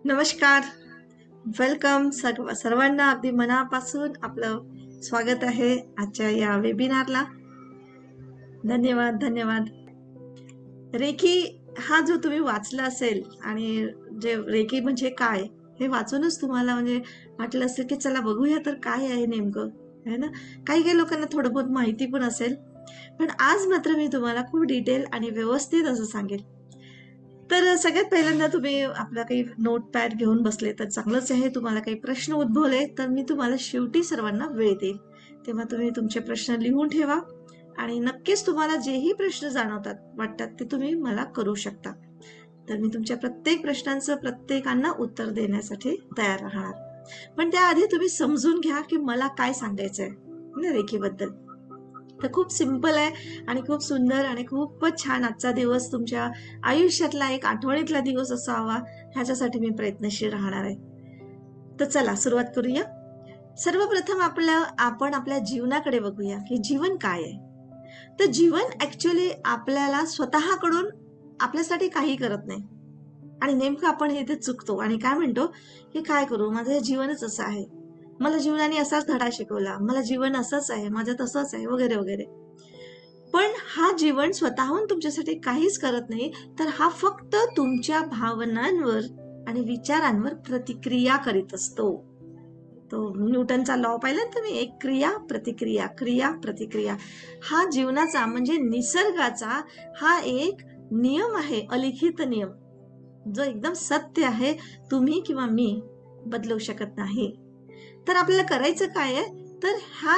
नमस्कार. वेलकम सर्वांना अगदी मनापासून आपलं स्वागत आहे आजच्या या वेबिनारला. धन्यवाद. रेकी हा जो तुम्ही वाचला असेल आणि जे रेकी म्हणजे काय हे वाचूनच तुम्हाला म्हणजे वाटलं असेल की चला बघूया तर काय आहे नेमकं, है ना? काही लोकांना थोडं बहुत माहिती पण असेल, पण आज मात्र मी तुम्हाला खूप डिटेल आणि व्यवस्थित असं सांगेल. तर सगळ्यात पहिल्यांदा तुम्ही आपला काही नोटपॅड घेऊन बसले तर चांगलंच आहे. तुम्हाला काही प्रश्न उद्भवले तर मी तुम्हाला शेवटी सर्वांना वेळ देईल. तेव्हा तुम्ही तुमचे प्रश्न लिहून ठेवा आणि नक्कीच तुम्हाला जेही प्रश्न वाटतात ते तुम्ही मला करू शकता. तर मी तुमच्या प्रत्येक प्रश्नांचं प्रत्येकांना उत्तर देण्यासाठी तयार राहणार. पण त्याआधी तुम्ही समजून घ्या की मला काय सांगायचंय ना रेखेबद्दल. तर खूप सिंपल आहे आणि खूप सुंदर आणि खूपच छान आजचा दिवस तुमच्या आयुष्यातला एक आठवणीतला दिवस असावा ह्याच्यासाठी मी प्रयत्नशील राहणार आहे. तर चला सुरुवात करूया. सर्वप्रथम आपण आपल्या जीवनाकडे बघूया की जीवन काय आहे. तर जीवन ऍक्च्युअली आपल्याला स्वतःकडून आपल्यासाठी काही करत नाही आणि नेमकं आपण हे इथे चुकतो आणि काय म्हणतो की काय करू, माझं हे जीवनच असं आहे, मला जीवनाने असाच धडा शिकवला, मला जीवन असंच आहे, माझं तसंच आहे वगैरे वगैरे. पण हा जीवन स्वतःहून तुमच्यासाठी काहीच करत नाही, तर हा फक्त तुमच्या भावनांवर आणि विचारांवर प्रतिक्रिया करीत असतो. तो न्यूटनचा लॉ पाहिला ना तुम्ही, एक क्रिया प्रतिक्रिया क्रिया प्रतिक्रिया. हा जीवनाचा म्हणजे निसर्गाचा हा एक नियम आहे, अलिखित नियम, जो एकदम सत्य आहे. तुम्ही किंवा मी बदलू शकत नाही. तर आपल्याला करायचं काय आहे, तर ह्या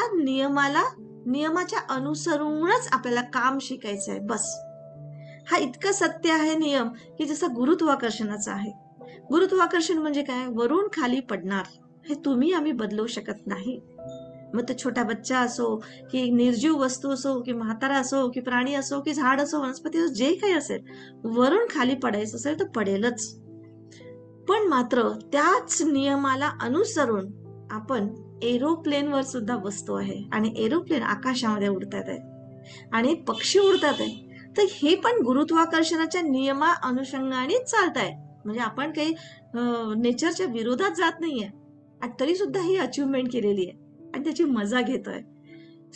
नियमाच्या अनुसरूनच आपल्याला काम शिकायचं आहे बस. हा इतका सत्य आहे नियम की जसं गुरुत्वाकर्षणाचा आहे. गुरुत्वाकर्षण म्हणजे काय, वरून खाली पडणार, हे तुम्ही आम्ही बदलू शकत नाही. मग तो छोटा बच्चा असो की निर्जीव वस्तू असो की म्हातारा असो की प्राणी असो की झाड असो वनस्पती असो, जे काही असेल, वरून खाली पडायचं असेल तर पडेलच. पण मात्र त्याच नियमाला अनुसरून आपण एरोप्लेनवर सुद्धा बसतो आहे आणि एरोप्लेन आकाशामध्ये उडतात आहे आणि पक्षी उडतात आहे. तर हे पण गुरुत्वाकर्षणाच्या नियमा अनुषंगानेच चालत आहे. म्हणजे आपण काही नेचरच्या विरोधात जात नाहीये आणि तरी सुद्धा ही अचिव्हमेंट केलेली आहे आणि त्याची मजा घेतोय.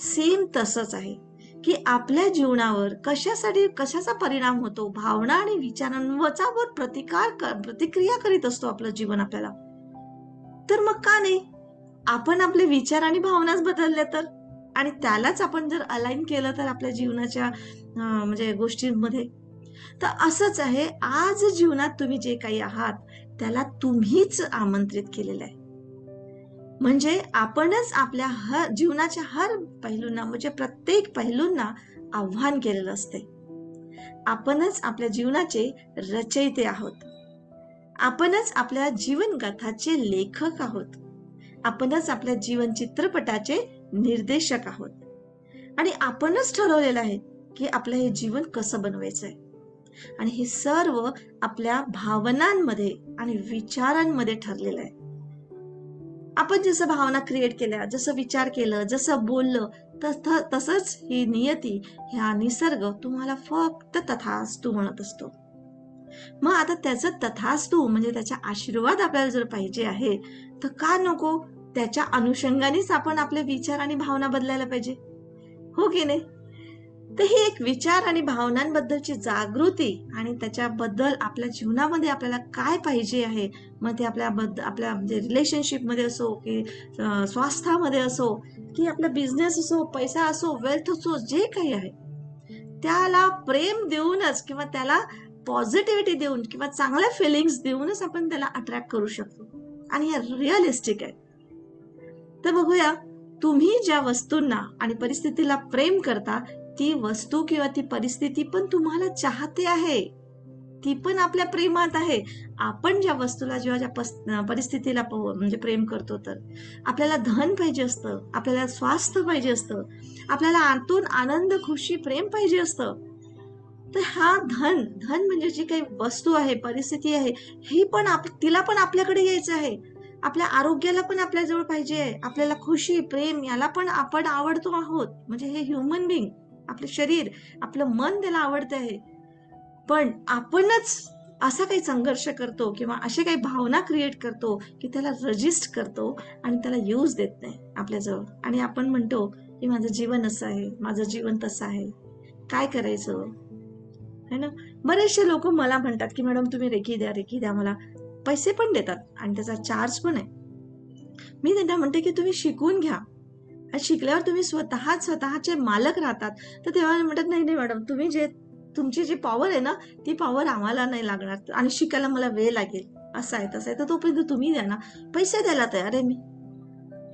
सेम तसंच आहे की आपल्या जीवनावर कशाचा परिणाम होतो, भावना आणि विचारांवर प्रतिक्रिया करीत असतो आपलं जीवन आपल्याला. तर मग का नाही आपण आपले विचार आणि भावनाच बदलल्या तर, आणि त्यालाच आपण जर अलाइन केलं तर आपल्या जीवनाच्या म्हणजे गोष्टींमध्ये. तर असंच आहे, आज जीवनात तुम्ही जे काही आहात त्याला तुम्हीच आमंत्रित केलेलं आहे. म्हणजे आपणच आपल्या जीवनाच्या हर पैलूंना म्हणजे प्रत्येक पैलूंना आव्हान केलेलं असते. आपणच आपल्या जीवनाचे रचयिते आहोत. आपणच आपल्या जीवनगाथाचे लेखक आहोत. आपणच आपल्या जीवन चित्रपटाचे निर्देशक आहोत आणि आपणच ठरवलेलं आहे की आपलं हे जीवन कसं बनवायचंय. आणि हे सर्व आपल्या भावनांमध्ये आणि विचारांमध्ये ठरलेलं आहे. आपण जसं भावना क्रिएट केल्या, जसं विचार केलं, जसं बोललं, तसंच ही नियती, हा निसर्ग तुम्हाला फक्त तथास्तु म्हणत असतो. मग आता त्याचं तथास्तु म्हणजे त्याचा आशीर्वाद आपल्याला जर पाहिजे आहे, तर का नको त्याच्या अनुषंगानेच आपण आपले विचार आणि भावना बदलायला पाहिजे, हो की नाही? तर ही एक विचार आणि भावनांबद्दलची जागृती आणि त्याच्याबद्दल आपल्या जीवनामध्ये आपल्याला काय पाहिजे आहे, मग ते आपल्या म्हणजे रिलेशनशिपमध्ये असो की स्वास्थ्यामध्ये असो की आपला बिझनेस असो, पैसा असो, वेल्थ असो, जे काही आहे त्याला प्रेम देऊनच किंवा त्याला पॉझिटिव्हिटी देऊन किंवा चांगल्या फिलिंग्स देऊनच आपण त्याला अट्रॅक्ट करू शकतो आणि हे रिअलिस्टिक आहे. तर बघूया, तुम्ही ज्या वस्तूंना आणि परिस्थितीला प्रेम करता ती वस्तू किंवा ती परिस्थिती पण तुम्हाला चाहते आहे, ती पण आपल्या प्रेमात आहे. आपण ज्या वस्तूला जेव्हा ज्या परिस्थितीला म्हणजे प्रेम करतो, तर आपल्याला धन पाहिजे असतं, आपल्याला स्वास्थ्य पाहिजे असतं, आपल्याला आतून आनंद, खुशी, प्रेम पाहिजे असतं. तर हा धन म्हणजे जी काही वस्तू आहे, परिस्थिती आहे, ही पण तिला पण आपल्याकडे यायचं आहे. आपल्या आरोग्याला पण आपल्याजवळ पाहिजे आहे. आपल्याला खुशी, प्रेम याला पण आपण आवडतो आहोत. म्हणजे हे ह्युमन बीइंग, आपलं शरीर, आपलं मन त्याला आवडतं आहे. पण आपणच असा काही संघर्ष करतो किंवा अशा काही भावना क्रिएट करतो की त्याला रजिस्ट करतो आणि त्याला यूज देत नाही आपल्याजवळ. आणि आपण म्हणतो की माझं जीवन असं आहे, माझं जीवन तसं आहे, काय करायचं, है ना. बरेचसे लोक मला म्हणतात की मॅडम तुम्ही रेकी द्या, रेकी द्या. मला पैसे पण देतात आणि त्याचा चार्ज पण आहे. मी त्यांना म्हणते की तुम्ही शिकून घ्या आणि शिकल्यावर तुम्ही स्वतःचे मालक राहतात. तर तेव्हा म्हणतात नाही नाही मॅडम, तुम्ही जे तुमची जी पॉवर आहे ना, ती पॉवर आम्हाला नाही लागणार आणि शिकायला मला वेळ लागेल, असं आहे तसं आहे. तर तोपर्यंत तुम्ही द्या ना. पैसे द्यायला तयार आहे मी.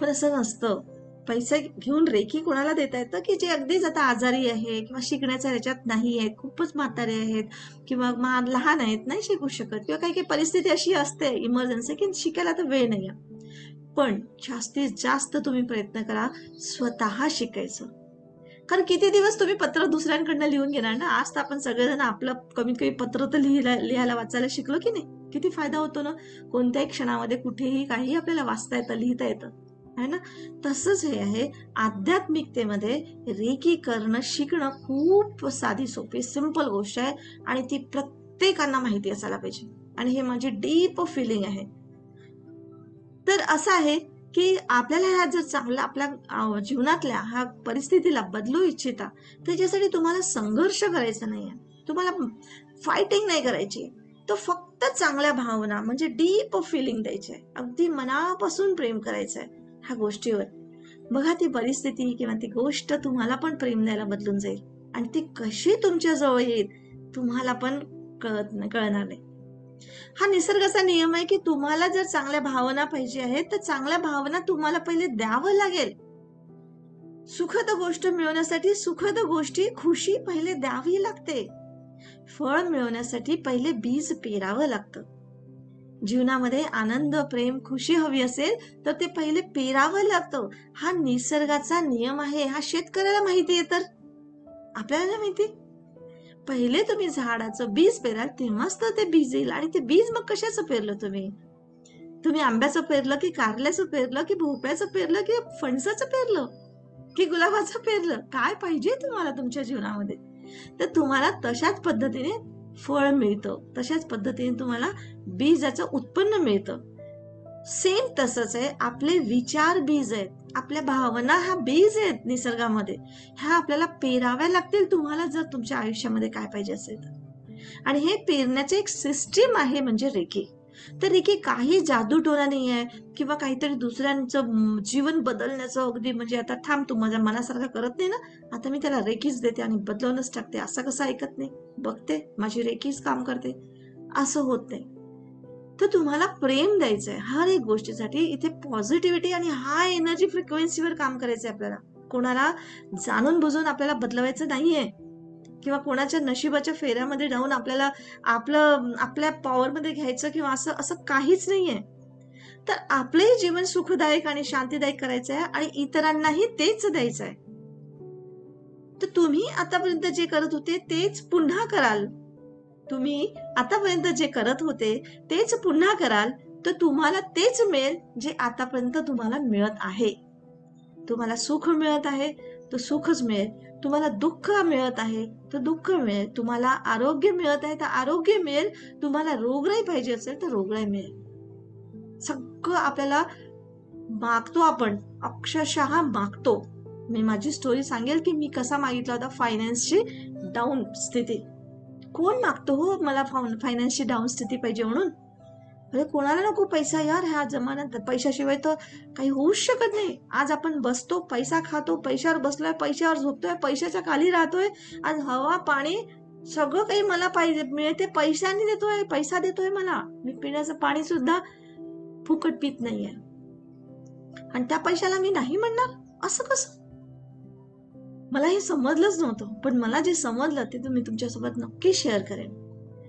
पण असं नसतं. पैसे घेऊन रेकी कोणाला देता येतं की जे अगदीच आता आजारी आहे किंवा शिकण्याच्या ह्याच्यात नाही आहे, खूपच म्हातारे आहेत किंवा लहान आहेत, नाही शिकू शकत किंवा काही काही परिस्थिती अशी असते इमर्जन्सी की शिकायला तर वेळ नाही. पण जास्तीत जास्त तुम्ही प्रयत्न करा स्वतः शिकायचं. कारण किती दिवस तुम्ही पत्र दुसऱ्यांकडनं लिहून घेणार ना. आज तर आपण सगळेजण आपलं कमीत कमी पत्र तर लिहायला वाचायला शिकलो की नाही. किती फायदा होतो ना. कोणत्याही क्षणामध्ये कुठेही काही आपल्याला वाचता येतं, लिहिता येतं, है ना. तसंच हे आहे आध्यात्मिकतेमध्ये. रेकी करणं शिकणं खूप साधी सोपी सिंपल गोष्ट आहे आणि ती प्रत्येकांना माहिती असायला पाहिजे. आणि हे माझी डीप फिलिंग आहे. तर असं आहे की आपल्याला ह्या जर चांगल्या आपल्या जीवनातल्या ह्या परिस्थितीला बदलू इच्छिता, त्याच्यासाठी तुम्हाला संघर्ष करायचा नाहीये, तुम्हाला फायटिंग नाही करायची. तो फक्त चांगल्या भावना म्हणजे डीप फिलिंग द्यायची आहे, अगदी मनापासून प्रेम करायचंय ह्या गोष्टीवर. बघा ती परिस्थिती किंवा ती गोष्ट तुम्हाला पण प्रेम द्यायला बदलून जाईल आणि ती कशी तुमच्या जवळ येईल तुम्हाला पण कळणार नाही. हा निसर्गाचा नियम आहे की तुम्हाला जर चांगल्या भावना पाहिजे आहेत तर चांगल्या भावना तुम्हाला पहिले द्यावं लागेल. सुखद गोष्ट मिळवण्यासाठी सुखद गोष्टी खुशी पहिले द्यावी लागते. फळ मिळवण्यासाठी पहिले बीज पेरावं लागतं. जीवनामध्ये आनंद, प्रेम, खुशी हवी असेल तर ते पहिले पेरावं लागतं. हा निसर्गाचा नियम आहे. हा शेतकऱ्याला माहिती आहे तर आपल्याला नाही माहिती. पहिले तुम्ही झाडाचं बीज पेराल तेव्हाच तर ते बीज येईल. आणि ते बीज मग कशाचं पेरलं तुम्ही? तुम्ही आंब्याचं पेरलं की कारल्याचं पेरलं की भोपळ्याचं पेरलं की फणसाचं पेरलं की गुलाबाचं पेरलं? काय पाहिजे तुम्हाला तुमच्या जीवनामध्ये? तर तुम्हाला तशाच पद्धतीने फळ मिळतं, तशाच पद्धतीने तुम्हाला बीजाचं उत्पन्न मिळतं. सेम तसंच आहे. आपले विचार बीज आहेत, आपल्या भावना ह्या बीज आहेत निसर्गामध्ये. ह्या आपल्याला पेराव्या लागतील तुम्हाला जर तुमच्या आयुष्यामध्ये काय पाहिजे असेल तर. आणि हे पेरण्याचे एक सिस्टीम आहे म्हणजे रेकी. तर रेकी काही जादूटोना नाही आहे किंवा काहीतरी दुसऱ्यांचं जीवन बदलण्याचं अगदी म्हणजे आता थांब तू माझ्या मनासारखं करत नाही ना, आता मी त्याला रेकीच देते आणि बदलवूनच टाकते. असं कसं ऐकत नाही, बघते माझी रेकीच काम करते, असं होत नाही. तर तुम्हाला प्रेम द्यायचंय हर एक गोष्टीसाठी. इथे पॉझिटिव्हिटी आणि हाय एनर्जी फ्रिक्वेन्सीवर काम करायचंय आपल्याला. कोणाला जाणून बुजून आपल्याला बदलवायचं नाहीये किंवा कोणाच्या नशिबाच्या फेऱ्यामध्ये जाऊन आपल्याला आपल्या पॉवरमध्ये घ्यायचं किंवा असं असं काहीच नाहीये. तर आपलंही जीवन सुखदायक आणि शांतीदायक करायचं आहे आणि इतरांनाही तेच द्यायचं आहे. तर तुम्ही आतापर्यंत जे करत होते तेच पुन्हा कराल. तुम्ही आतापर्यंत जे करत होते तेच पुन्हा कराल तर तुम्हाला तेच मिळेल जे आतापर्यंत तुम्हाला मिळत आहे. तुम्हाला सुख मिळत आहे तर सुखच मिळेल. तुम्हाला दुःख मिळत आहे तर दुःख मिळेल. तुम्हाला आरोग्य मिळत आहे तर आरोग्य मिळेल. तुम्हाला रोगराई पाहिजे असेल तर रोगराई मिळेल. सगळं आपल्याला मागतो आपण, अक्षरशः मागतो. मी माझी स्टोरी सांगेल की मी कसा मागितला होता फायनान्सची डाऊन स्थिती. कोण मागतो हो मला फायनान्सची डाऊन स्थिती पाहिजे म्हणून? अरे कोणाला नको पैसा यार. ह्या जमान्यात पैशाशिवाय तर काही होऊच शकत नाही. आज आपण बसतो, पैसा खातो, पैशावर बसलोय, पैशावर झोपतोय, पैशाच्या खाली राहतोय. आज हवा पाणी सगळं काही मला पाहिजे मिळते पैशाने देतोय, पैसा देतोय मला. मी पिण्याचं पाणी सुद्धा फुकट पित नाहीये आणि त्या पैशाला मी नाही म्हणणार, असं कसं? मला हे समजलंच नव्हतं. पण मला जे समजलं ते मी तुमच्यासोबत नक्की शेअर करेन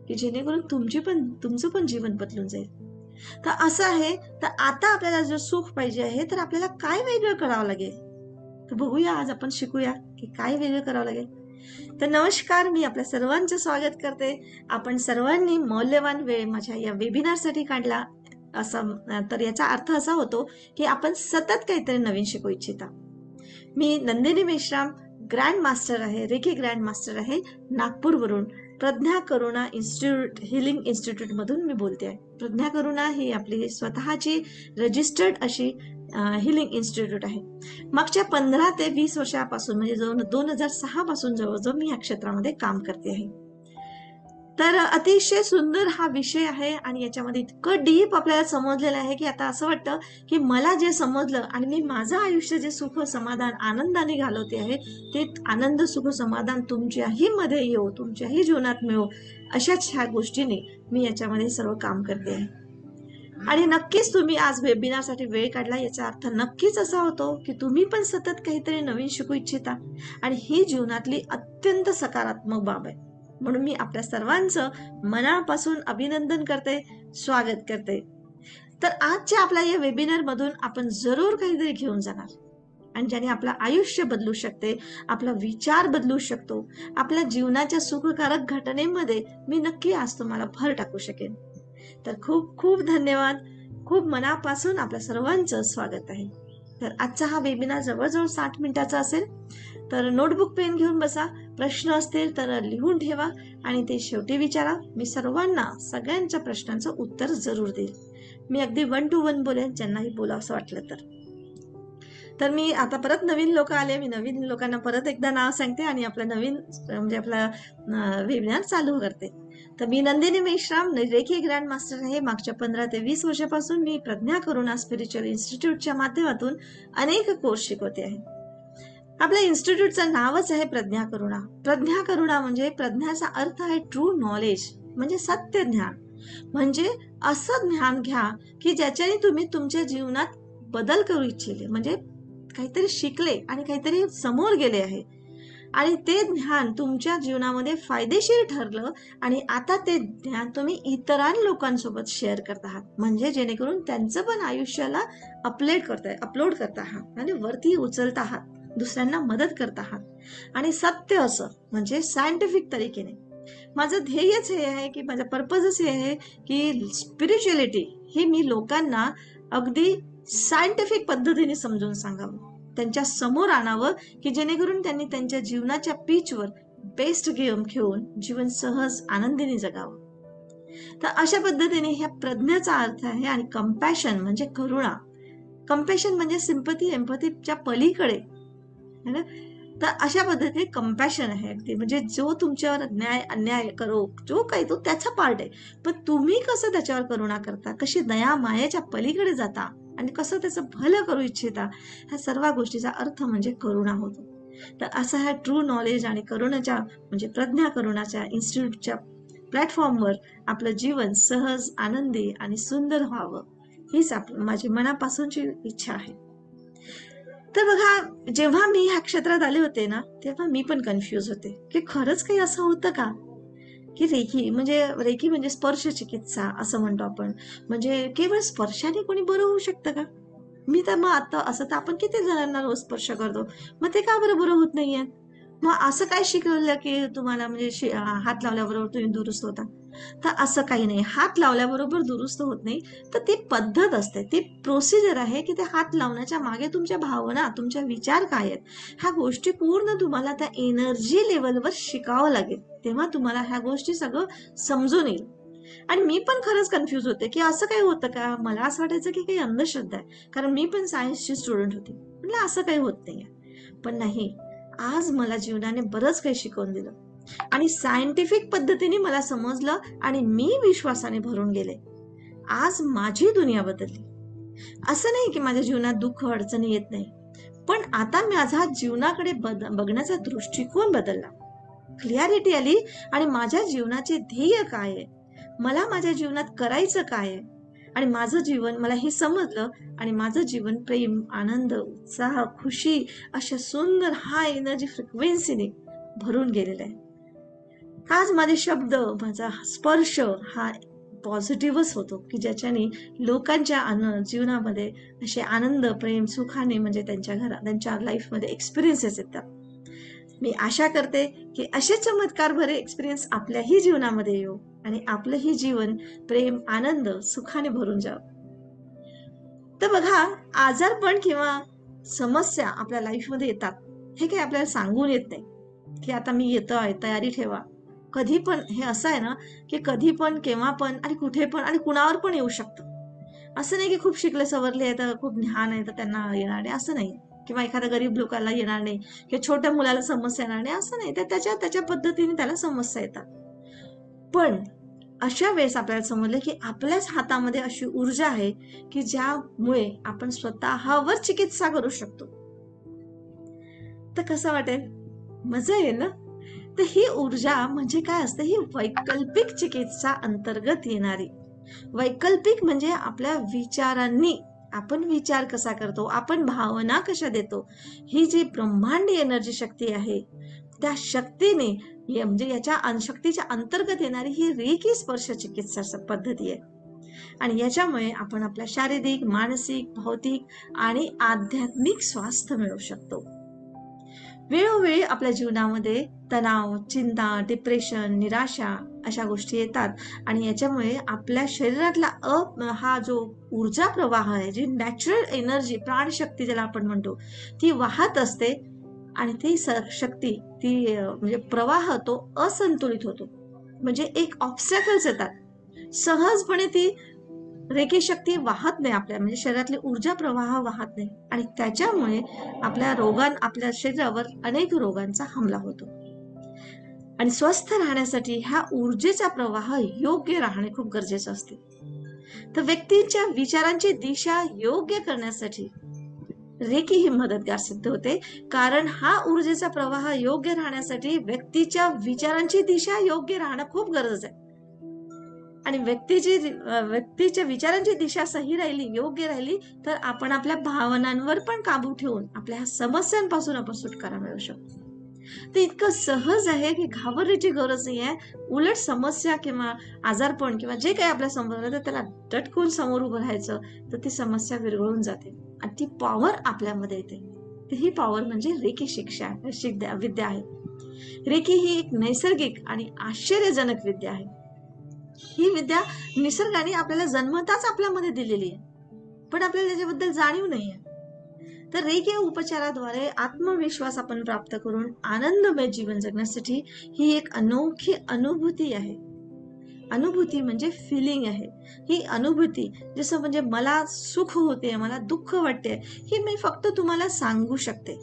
की जेणेकरून तुमचं पण जीवन बदलून जाईल. तर असं आहे. तर आता आपल्याला जर सुख पाहिजे आहे तर आपल्याला काय वेगळं करावं लागेल? तर बघूया, आज आपण शिकूया की काय वेगळं करावं लागेल. तर नमस्कार, मी आपल्या सर्वांचं स्वागत करते. आपण सर्वांनी मौल्यवान वेळ माझ्या या वेबिनारसाठी काढला. असं तर याचा अर्थ असा होतो की आपण सतत काहीतरी नवीन शिकू इच्छिता. मी नंदिनी मेश्राम ग्रँड मास्टर आहे, रेकी ग्रँड मास्टर आहे नागपूरवरून. प्रज्ञा करुणा इन्स्टिट्यूट हिलिंग इन्स्टिट्यूट मधून मी बोलते आहे. प्रज्ञा करुणा ही आपली स्वतःची रजिस्टर्ड अशी हिलिंग इन्स्टिट्यूट आहे. मागच्या 15 ते 20 वर्षापासून म्हणजे 2006 पासून जवळजवळ मी या क्षेत्रामध्ये काम करते आहे. तर अतिशय सुंदर हा विषय आहे आणि याच्यामध्ये इतकं डीप आपल्याला समजलेलं आहे की आता असं वाटतं की मला जे समजलं आणि मी माझं आयुष्य जे सुख समाधान आनंदाने घालवते आहे ते आनंद सुख समाधान तुमच्याही मध्ये येऊ, तुमच्याही जीवनात मिळो, अशाच ह्या गोष्टीने मी याच्यामध्ये सर्व काम करते आहे. आणि नक्कीच तुम्ही आज वेबिनारसाठी वेळ काढला याचा अर्थ नक्कीच असा होतो की तुम्ही पण सतत काहीतरी नवीन शिकू इच्छिता आणि ही जीवनातली अत्यंत सकारात्मक बाब आहे. म्हणून मी आपल्या सर्वांचं मनापासून अभिनंदन करते, स्वागत करते. तर आजच्या आपल्या या वेबिनार मधून आपण जरूर काहीतरी घेऊन जाणार आणि ज्याने आपलं आयुष्य बदलू शकते, आपला विचार बदलू शकतो, आपल्या जीवनाच्या सुखकारक घटनेमध्ये मी नक्की आज तुम्हाला भर टाकू शकेन. तर खूप खूप धन्यवाद. खूप मनापासून आपल्या सर्वांचं स्वागत आहे. तर आजचा हा वेबिनार जवळजवळ 60 मिनिटाचा असेल. तर नोटबुक पेन घेऊन बसा, प्रश्न असतील तर लिहून ठेवा आणि ते शेवटी विचारा. मी सर्वांना सगळ्यांच्या प्रश्नांचं उत्तर जरूर देईल. मी अगदी 1 to 1 बोलेन ज्यांनाही बोलावं वाटलं तर. तर मी आता परत नवीन लोक आले, मी नवीन लोकांना परत एकदा नाव सांगते आणि आपला नवीन म्हणजे आपला वेबिनार चालू करते. तर मी नंदिनी मेश्राम, रेखी ग्रँड मास्टर आहे. मागच्या 15 ते 20 वर्षापासून मी प्रज्ञा करुणा स्पिरिच्युअल इन्स्टिट्यूटच्या माध्यमातून अनेक कोर्स शिकवते आहे. आपल्या इन्स्टिट्यूटचं नावच आहे प्रज्ञा करुणा. प्रज्ञा करुणा म्हणजे प्रज्ञाचा अर्थ आहे ट्रू नॉलेज, म्हणजे सत्य ज्ञान. म्हणजे असं ज्ञान घ्या की ज्याच्याने तुम्ही तुमच्या जीवनात बदल करू इच्छिले, म्हणजे काहीतरी शिकले आणि काहीतरी समोर गेले आहे आणि ते ज्ञान तुमच्या जीवनामध्ये फायदेशीर ठरलं आणि आता ते ज्ञान तुम्ही इतर लोकांसोबत शेअर करत आहात, म्हणजे जेणेकरून त्यांचं पण आयुष्याला अपलोड करत आहात आणि वरती उचलत आहात, दुसऱ्यांना मदत करत आहात आणि सत्य असं म्हणजे सायंटिफिक तरीकेने. माझं ध्येयच हे आहे की माझा पर्पजच हे आहे की स्पिरिच्युअलिटी ही मी लोकांना अगदी सायंटिफिक पद्धतीने समजून सांगावं, त्यांच्या समोर आणावं की जेणेकरून त्यांनी त्यांच्या जीवनाच्या पिचवर बेस्ट गेम खेळून जीवन सहज आनंदीने जगावं. तर अशा पद्धतीने ह्या प्रज्ञेचा अर्थ आहे. आणि कंपॅशन म्हणजे करुणा. कंपॅशन म्हणजे सिंपथी एम्पथीच्या पलीकडे, तर अशा पद्धतीने कंपॅशन आहे अगदी, म्हणजे जो तुमच्यावर अन्याय करो जो काही तो त्याचा पार्ट आहे, पण तुम्ही कसं त्याच्यावर करुणा करता, कशी दया मायेच्या पलीकडे जाता आणि कसं त्याचं भलं करू इच्छिता, ह्या सर्व गोष्टीचा अर्थ म्हणजे करुणा होतो. तर असं ह्या ट्रू नॉलेज आणि करुणाच्या म्हणजे प्रज्ञा करुणाच्या इन्स्टिट्यूटच्या प्लॅटफॉर्मवर आपलं जीवन सहज आनंदी आणि सुंदर व्हावं हीच माझी मनापासूनची इच्छा आहे. तर बघा, जेव्हा मी ह्या क्षेत्रात आले होते ना, तेव्हा मी पण कन्फ्युज होते की खरंच काही असं होतं का की रेकी म्हणजे स्पर्श चिकित्सा असं म्हणतो आपण, म्हणजे केवळ स्पर्शाने कोणी बरं होऊ शकतं का? मी तर मग आता असं तर आपण किती जणांना रोज स्पर्श करतो, मग ते का बरं होत नाहीये? मग असं काय शिकवलं की तुम्हाला म्हणजे हात लावल्याबरोबर तुम्ही दुरुस्त होता? तर असं काही नाही, हात लावल्याबरोबर दुरुस्त होत नाही. तर ती पद्धत असते, ती प्रोसिजर आहे की ते हात लावण्याच्या मागे तुमच्या भावना, तुमच्या विचार काय आहेत, ह्या गोष्टी पूर्ण तुम्हाला त्या एनर्जी लेवलवर शिकावं लागेल, तेव्हा तुम्हाला ह्या गोष्टी सगळं समजून येईल. आणि मी पण खरंच कन्फ्युज होते की असं काही होतं का? मला असं वाटायचं की काही अंधश्रद्धा आहे, कारण मी पण सायन्सची स्टुडंट होती. म्हटलं असं काही होत नाहीये. पण नाही, आज मला जीवनाने बरंच काही शिकवून दिलं आणि सायंटिफिक पद्धतीने मला समजलं आणि मी विश्वासाने भरून गेले. आज माझी दुनिया बदलली. असं नाही की माझ्या जीवनात दुःख अडचणी येत नाही, पण आता माझा जीवनाकडे बघण्याचा दृष्टिकोन बदलला, क्लिअरिटी आली आणि माझ्या जीवनाचे ध्येय काय आहे, मला माझ्या जीवनात करायचं काय आहे आणि माझं जीवन मला हे समजलं आणि माझं जीवन प्रेम, आनंद, उत्साह, खुशी अशा सुंदर हाय एनर्जी फ्रिक्वेन्सीने भरून गेलेलं आहे. आज माझे शब्द, माझा स्पर्श हा पॉझिटिव्हच होतो की ज्याच्याने लोकांच्या जीवनामध्ये असे आनंद, प्रेम, सुखाने म्हणजे त्यांच्या लाईफमध्ये एक्सपिरियन्सेस येतात. मी आशा करते की असे चमत्कार भरे एक्सपिरियन्स आपल्याही जीवनामध्ये येऊ आणि आपलंही जीवन प्रेम, आनंद, सुखाने भरून जावं. तर बघा, आजारपण किंवा समस्या आपल्या लाईफमध्ये येतात, हे काही आपल्याला सांगून येत नाही की आता मी येतोय, तयारी ठेवा. कधी पण हे असं आहे ना, की कधी पण, केव्हा पण आणि कुठे पण आणि कुणावर पण येऊ शकतं. असं नाही की खूप शिकले सवरले आहे तर खूप ज्ञान आहे तर त्यांना येणार नाही, असं नाही. किंवा एखाद्या गरीब लोकाला येणार नाही किंवा छोट्या मुलाला समस्या येणार नाही, असं नाही. तर त्याच्या त्याच्या पद्धतीने त्याला समस्या येतात. पण अशा वेळेस आपल्याला समजलं की आपल्याच हातामध्ये अशी ऊर्जा आहे की ज्यामुळे आपण स्वतःवर चिकित्सा करू शकतो. तर कसं वाटेल? मजा येईल ना? तर ही ऊर्जा म्हणजे काय असते? ही वैकल्पिक चिकित्सा अंतर्गत येणारी. वैकल्पिक म्हणजे आपल्या विचारांनी आपण विचार कसा करतो, आपण भावना कशा देतो, ही जी ब्रह्मांडी एनर्जी शक्ती आहे, त्या शक्तीने म्हणजे याच्या शक्तीच्या अंतर्गत येणारी ही रेकी स्पर्श चिकित्सा पद्धती आहे. आणि याच्यामुळे आपण आपल्या शारीरिक, मानसिक, भौतिक आणि आध्यात्मिक स्वास्थ्य मिळवू शकतो. वेळोवेळी आपल्या जीवनामध्ये तणाव, चिंता, डिप्रेशन, निराशा अशा गोष्टी येतात आणि याच्यामुळे आपल्या शरीरातला हा जो ऊर्जा प्रवाह आहे, जी नॅचरल एनर्जी, प्राणशक्ती ज्याला आपण म्हणतो, ती वाहत असते आणि ती शक्ती, ती म्हणजे प्रवाह तो असंतुलित होतो. म्हणजे एक ऑब्स्टॅकल्स येतात. सहजपणे ती रेकी शक्ती वाहत नाही आपल्या म्हणजे शरीरातली ऊर्जा प्रवाह वाहत नाही आणि त्याच्यामुळे आपल्या शरीरावर अनेक रोगांचा हमला होतो. आणि स्वस्थ राहण्यासाठी ह्या ऊर्जेचा प्रवाह योग्य राहणे खूप गरजेचं असते. तर व्यक्तीच्या विचारांची दिशा योग्य करण्यासाठी रेकी ही मदतगार सिद्ध होते. कारण हा ऊर्जेचा प्रवाह योग्य राहण्यासाठी व्यक्तीच्या विचारांची दिशा योग्य राहणं खूप गरजेचं आहे. आणि व्यक्तीच्या विचारांची दिशा सही राहिली, योग्य राहिली, तर आपण आपल्या भावनांवर पण काबू ठेवून आपल्या समस्यांपासून आपण सुटकारा मिळवू शकतो. ते इतकं सहज आहे की घाबरण्याची गरज नाही आहे. उलट समस्या किंवा आजारपण किंवा जे काही आपल्या समोर आलं तर त्याला दटकून समोर उभं राहायचं, तर ती समस्या विरघळून जाते आणि ती पॉवर आपल्यामध्ये येते. तर ही पॉवर म्हणजे रेकी विद्या आहे. रेकी ही एक नैसर्गिक आणि आश्चर्यजनक विद्या आहे. ही विद्या निसर्गाने आपल्याला जन्मताच आपल्यामध्ये दिलेली आहे. पण आपल्याला त्याच्याबद्दल जाणीव नाहीये. तर रेकी या उपचाराद्वारे आत्मविश्वास आपण प्राप्त करून आनंदमय जीवन जगण्यासाठी ही एक अनोखी अनुभूती आहे. अनुभूती म्हणजे फिलिंग आहे. ही अनुभूती जसं म्हणजे मला सुख होते, मला दुःख वाटते, ही मी फक्त तुम्हाला सांगू शकते.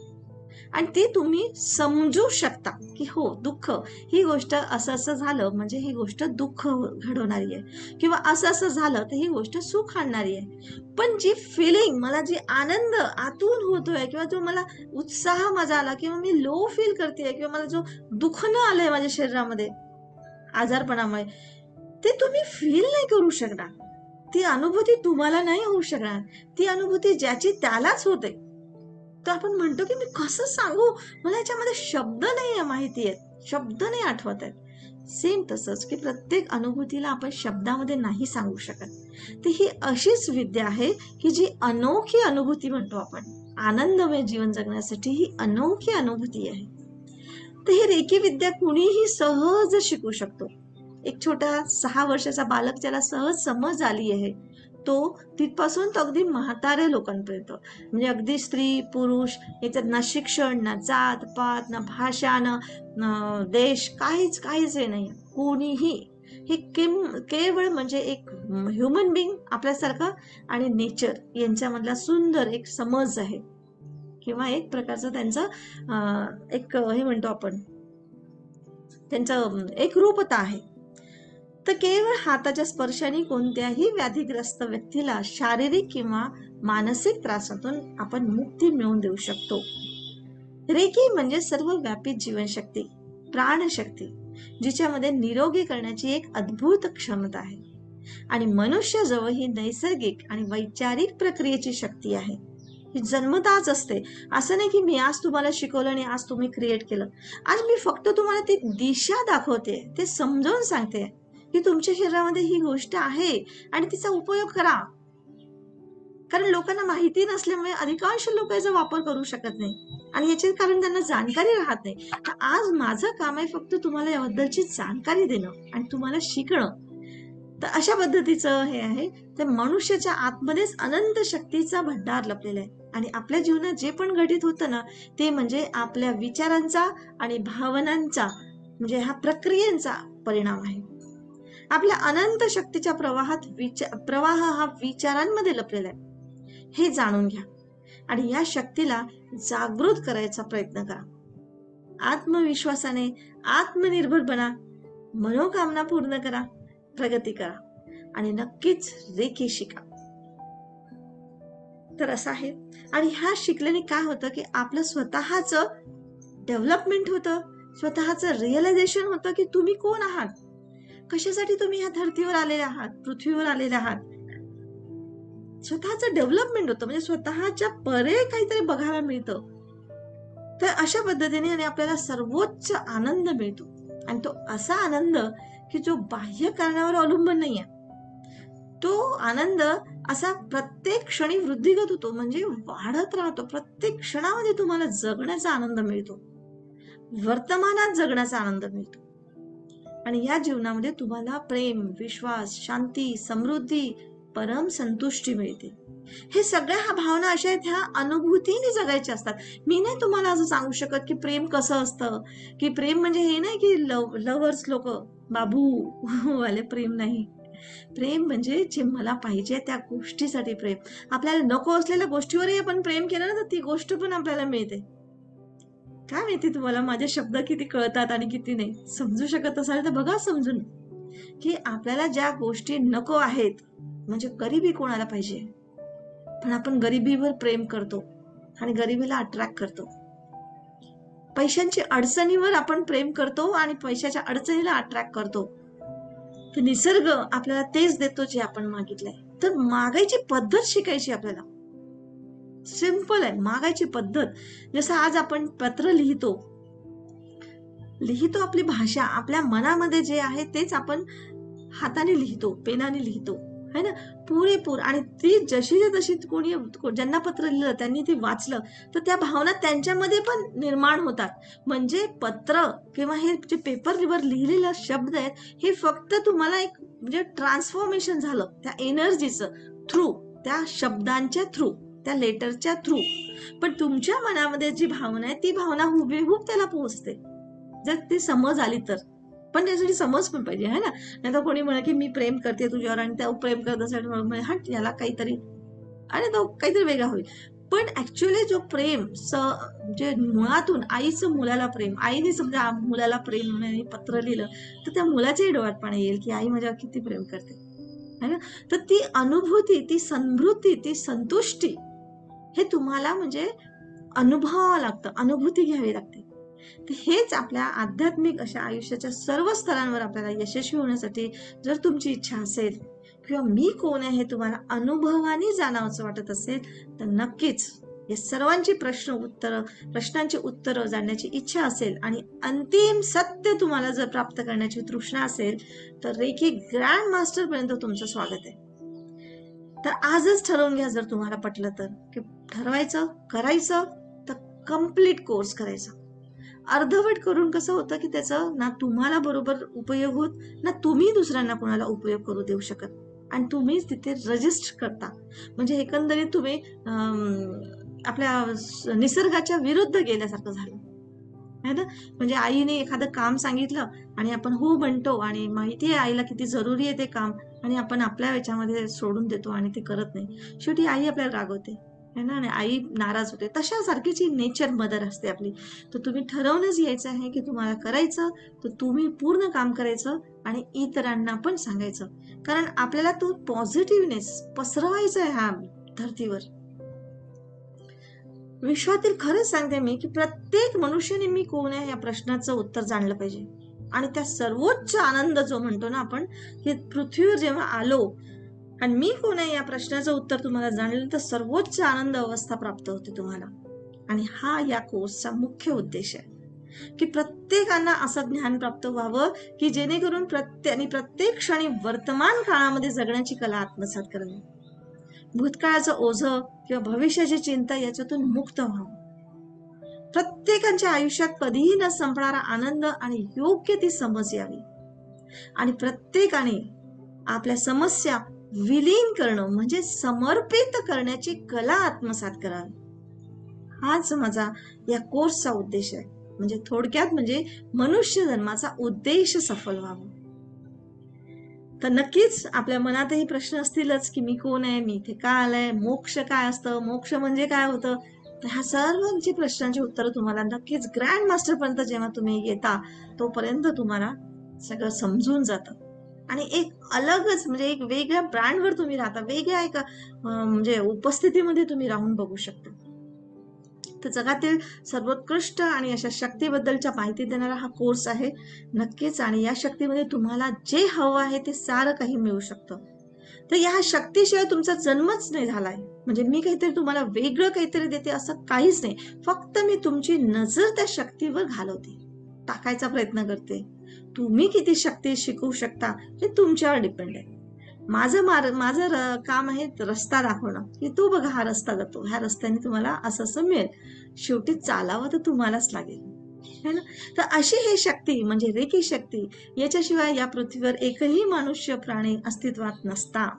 आणि ते तुम्ही समजू शकता, की हो दुःख ही गोष्ट असं-असं झालं म्हणजे ही गोष्ट दुःख घडवणारी आहे किंवा असं-असं झालं तर ही गोष्ट सुख आणणारी आहे. पण जी फिलिंग मला जी आनंद आतून होतोय किंवा जो मला उत्साह माझा आला किंवा मी लो फील करतेय किंवा मला जो दुखणं आलंय माझ्या शरीरामध्ये आजारपणामुळे, ते तुम्ही फील नाही करू शकणार. ती अनुभूती तुम्हाला नाही होऊ शकणार. ती अनुभूती ज्याची त्यालाच होते. तर आपण म्हणतो की मी कसं सांगू? मला याच्यामध्ये शब्द नाहीये माहिती आहेत. शब्द नाही आठवत आहेत. सेम तसंच की प्रत्येक अनुभूतीला आपण शब्दामध्ये नाही सांगू शकत. तर ही अशीच विद्या आहे की जी अनोखी अनुभूती म्हणतो आपण. आनंदमय जीवन जगण्यासाठी ही अनोखी अनुभूती आहे. तर ही रेकी विद्या कुणीही सहज शिकू शकतो. एक छोटा 6 वर्षाचा बालक ज्याला सहज समज आली आहे, तो तिथपासून तर अगदी म्हाताऱ्या लोकांपर्यंत म्हणजे अगदी स्त्री, पुरुष याच्यात ना शिक्षण, ना जात-पात, ना भाषा, ना देश काहीच हे नाही. कोणीही हे केवळ म्हणजे एक ह्युमन बीइंग आपल्यासारखं आणि नेचर यांच्यामधला सुंदर एक समज आहे किंवा एक प्रकारचं त्यांचं एक हे म्हणतो आपण त्यांचं एक रूपता आहे. तर केवळ हाताच्या स्पर्शाने कोणत्याही व्याधीग्रस्त व्यक्तीला शारीरिक किंवा मानसिक त्रासातून आपण मुक्ती मिळवून देऊ शकतो. रेकी म्हणजे सर्वव्यापी जीवनशक्ती, प्राणशक्ती, जिच्यामध्ये निरोगी करण्याची एक अद्भुत क्षमता आहे आणि मनुष्याजवळ ही नैसर्गिक आणि वैचारिक प्रक्रियेची शक्ती आहे. ही जन्मताच असते. असं नाही की मी आज तुम्हाला शिकवलं आणि आज तुम्ही क्रिएट केलं. आज मी फक्त तुम्हाला ती दिशा दाखवते, ते समजावून सांगते की तुमच्या शरीरामध्ये ही गोष्ट आहे आणि तिचा उपयोग करा. कारण लोकांना माहिती नसल्यामुळे अधिकांश लोक याचा वापर करू शकत नाही आणि याचे कारण त्यांना जाणकारी राहत नाही. तर आज माझं काम आहे फक्त तुम्हाला याबद्दलची जाणकारी देणं आणि तुम्हाला शिकणं. तर अशा पद्धतीचं हे आहे. तर मनुष्याच्या आतमध्येच अनंत शक्तीचा भंडार लपलेला आहे आणि आपल्या जीवनात जे पण घटित होतं ना, ते म्हणजे आपल्या विचारांचा आणि भावनांचा म्हणजे हा प्रक्रियेचा परिणाम आहे. आपल्या अनंत शक्तीच्या प्रवाह हा विचारांमध्ये लपलेला आहे, हे जाणून घ्या आणि या शक्तीला जागृत करायचा प्रयत्न करा. आत्मविश्वासाने आत्मनिर्भर बना, मनोकामना पूर्ण करा, प्रगती करा आणि नक्कीच रेखी शिका. तर असं आहे. आणि ह्या शिकल्याने काय होतं की आपलं स्वतःच डेव्हलपमेंट होतं, स्वतःचं रिअलायझेशन होतं की तुम्ही कोण आहात, कशासाठी तुम्ही ह्या धर्तीवर आलेले आहात, पृथ्वीवर आलेले आहात. स्वतःचं डेव्हलपमेंट होतं, म्हणजे स्वतःच्या परे काहीतरी बघायला मिळतं. तर अशा पद्धतीने आणि आपल्याला सर्वोच्च आनंद मिळतो आणि तो असा आनंद की जो बाह्य कारणावर अवलंबून नाहीये. तो आनंद असा प्रत्येक क्षणी वृद्धिगत होतो, म्हणजे वाढत राहतो. प्रत्येक क्षणामध्ये तुम्हाला जगण्याचा आनंद मिळतो, वर्तमानात जगण्याचा आनंद मिळतो आणि या जीवनामध्ये तुम्हाला प्रेम, विश्वास, शांती, समृद्धी, परम संतुष्टी मिळते. हे सगळ्या ह्या भावना अशा आहेत, ह्या अनुभूतीने जगायच्या असतात. मी नाही तुम्हाला असं सांगू शकत की प्रेम कसं असतं, की प्रेम म्हणजे हे नाही की लव्हर्स लोक बाबू वाले प्रेम नाही. प्रेम म्हणजे जे मला पाहिजे त्या गोष्टीसाठी प्रेम. आपल्याला नको असलेल्या गोष्टीवरही आपण प्रेम केलं ना, तर ती गोष्ट पण आपल्याला मिळते. काय माहिती तुम्हाला माझे शब्द किती कळतात आणि किती नाही. समजू शकत असाल तर बघा समजून, की आपल्याला ज्या गोष्टी नको आहेत, म्हणजे गरिबी कोणाला पाहिजे, पण आपण गरिबीवर प्रेम करतो आणि गरिबीला अट्रॅक्ट करतो. पैशांची अडचणीवर आपण प्रेम करतो आणि पैशाच्या अडचणीला अट्रॅक्ट करतो. तर निसर्ग आपल्याला तेच देतो जे आपण मागितलंय. तर मागायची पद्धत शिकायची आपल्याला. सिंपल आहे मागायची पद्धत. जसं आज आपण पत्र लिहितो आपली भाषा, आपल्या मनामध्ये जे आहे तेच आपण हाताने लिहितो, पेनाने लिहितो, है ना, पुरेपूर. आणि ती जशीच्या तशी कोणी ज्यांना पत्र लिहिलं त्यांनी ते वाचलं तर त्या भावना त्यांच्यामध्ये पण निर्माण होतात. म्हणजे पत्र किंवा हे जे पेपरवर लिहिलेले शब्द आहेत, हे फक्त तुम्हाला एक म्हणजे ट्रान्सफॉर्मेशन झालं त्या एनर्जीचं थ्रू, त्या शब्दांच्या थ्रू, त्या लेटरच्या थ्रू. पण तुमच्या मनामध्ये जी भावना आहे ती भावना हुबेहूब त्याला पोहोचते, जर ती समज आली तर. पण त्यासाठी समज पण पाहिजे, है ना. नाही तर कोणी म्हणा की मी प्रेम करते तुझ्यावर आणि त्या प्रेम करत असेल हट याला काहीतरी, आणि तो काहीतरी वेगळा होईल. पण ऍक्च्युअली जो प्रेम जे मुळातून आईचं मुलाला प्रेम, आईने समजा मुलाला प्रेम म्हणून पत्र लिहिलं तर त्या मुलाच्याही डोळ्यात पाणी येईल की आई माझ्यावर किती प्रेम करते, है ना. तर ती अनुभूती, ती समृद्धी, ती संतुष्टी हे तुम्हाला म्हणजे अनुभवावं लागतं, अनुभूती घ्यावी लागते. तर हेच आपल्या आध्यात्मिक अशा आयुष्याच्या सर्व स्तरांवर आपल्याला यशस्वी होण्यासाठी जर तुमची इच्छा असेल किंवा मी कोण आहे हे तुम्हाला अनुभवाने जाणावंसं वाटत असेल तर नक्कीच या सर्वांची प्रश्नांची उत्तरं जाणण्याची इच्छा असेल आणि अंतिम सत्य तुम्हाला जर प्राप्त करण्याची तृष्णा असेल तर रेखी ग्रँड मास्टर पर्यंत तुमचं स्वागत आहे. तर आजच ठरवून घ्या, जर तुम्हाला पटलं तर, की ठरवायचं करायचं तर कम्प्लीट कोर्स करायचा. अर्धवट करून कसं होतं की त्याचं ना तुम्हाला बरोबर उपयोग होत, ना तुम्ही दुसऱ्यांना कोणाला उपयोग करू देऊ शकत, आणि तुम्हीच तिथे रजिस्टर करता. म्हणजे एकंदरीत तुम्ही आपल्या निसर्गाच्या विरुद्ध गेल्यासारखं झालं, है ना. म्हणजे आईने एखादं काम सांगितलं आणि आपण हो म्हणतो आणि माहिती आहे आईला किती जरुरी आहे ते काम, आणि आपण आपल्या याच्यामध्ये सोडून देतो आणि ते करत नाही. शेवटी आई आपल्याला रागवते, है ना, आणि आई नाराज होते. तशा सारखीची नेचर मदर असते आपली. तर तुम्ही ठरवूनच यायचं आहे की तुम्हाला करायचं तर तुम्ही पूर्ण काम करायचं आणि इतरांना पण सांगायचं, कारण आपल्याला तो पॉझिटिव्हनेस पसरवायचा आहे ह्या धर्तीवर. विश्वातील खरंच सांगते मी की प्रत्येक मनुष्याने मी कोण आहे या प्रश्नाचं उत्तर जाणलं पाहिजे. आणि त्या सर्वोच्च आनंद जो म्हणतो ना आपण, की पृथ्वीवर जेव्हा आलो आणि मी कोण आहे या प्रश्नाचं उत्तर तुम्हाला जाणलं तर सर्वोच्च आनंद अवस्था प्राप्त होते तुम्हाला. आणि हा या कोर्सचा मुख्य उद्देश आहे की प्रत्येकांना असं ज्ञान प्राप्त व्हावं की जेणेकरून प्रत्येक क्षणी वर्तमान काळामध्ये जगण्याची कला आत्मसात करावी, भूतकाळाचं ओझं किंवा भविष्याची चिंता याच्यातून मुक्त व्हावं, प्रत्येकाच्या आयुष्यात कधीही न संपणारा आनंद आणि योग्य ती समज यावी, आणि प्रत्येकाने आपल्या समस्या विलीन करणं म्हणजे समर्पित करण्याची कला आत्मसात करावी. हाच माझा या कोर्सचा उद्देश आहे. म्हणजे थोडक्यात म्हणजे मनुष्य जन्माचा उद्देश सफल व्हावा. तर नक्कीच आपल्या मनातही प्रश्न असतीलच की मी कोण आहे, मी इथे का आलाय, मोक्ष काय असतं, मोक्ष म्हणजे काय होतं. तर ह्या सर्वांची प्रश्नांची उत्तरं तुम्हाला नक्कीच ग्रँड मास्टर पर्यंत जेव्हा तुम्ही येता तोपर्यंत तुम्हाला सगळं समजून जातं. आणि एक अलगच म्हणजे एक वेगळ्या ब्रँडवर तुम्ही राहता, वेगळ्या एका म्हणजे उपस्थितीमध्ये तुम्ही राहून बघू शकता. तर जगातील सर्वोत्कृष्ट आणि अशा शक्तीबद्दलच्या माहिती देणारा हा कोर्स आहे नक्कीच. आणि या शक्तीमध्ये तुम्हाला जे हवं आहे ते सारं काही मिळू शकतं. तर या शक्तीशिवाय तुमचा जन्मच नाही झालाय. म्हणजे मी काहीतरी तुम्हाला वेगळं काहीतरी देते असं काहीच नाही. फक्त मी तुमची नजर त्या शक्तीवर घालवते, टाकायचा प्रयत्न करते. तुम्ही किती शक्ती शिकवू शकता हे तुमच्यावर डिपेंड आहे. माझं काम आहे रस्ता दाखवणं, की तू बघा हा रस्ता जातो, ह्या रस्त्याने तुम्हाला असं असं मिळेल. शेवटी चालावं तर तुम्हालाच लागेल, है ना. तर अशी ही शक्ती म्हणजे रेकी शक्ती, याच्याशिवाय या पृथ्वीवर एकही मनुष्य प्राणी अस्तित्वात नसता.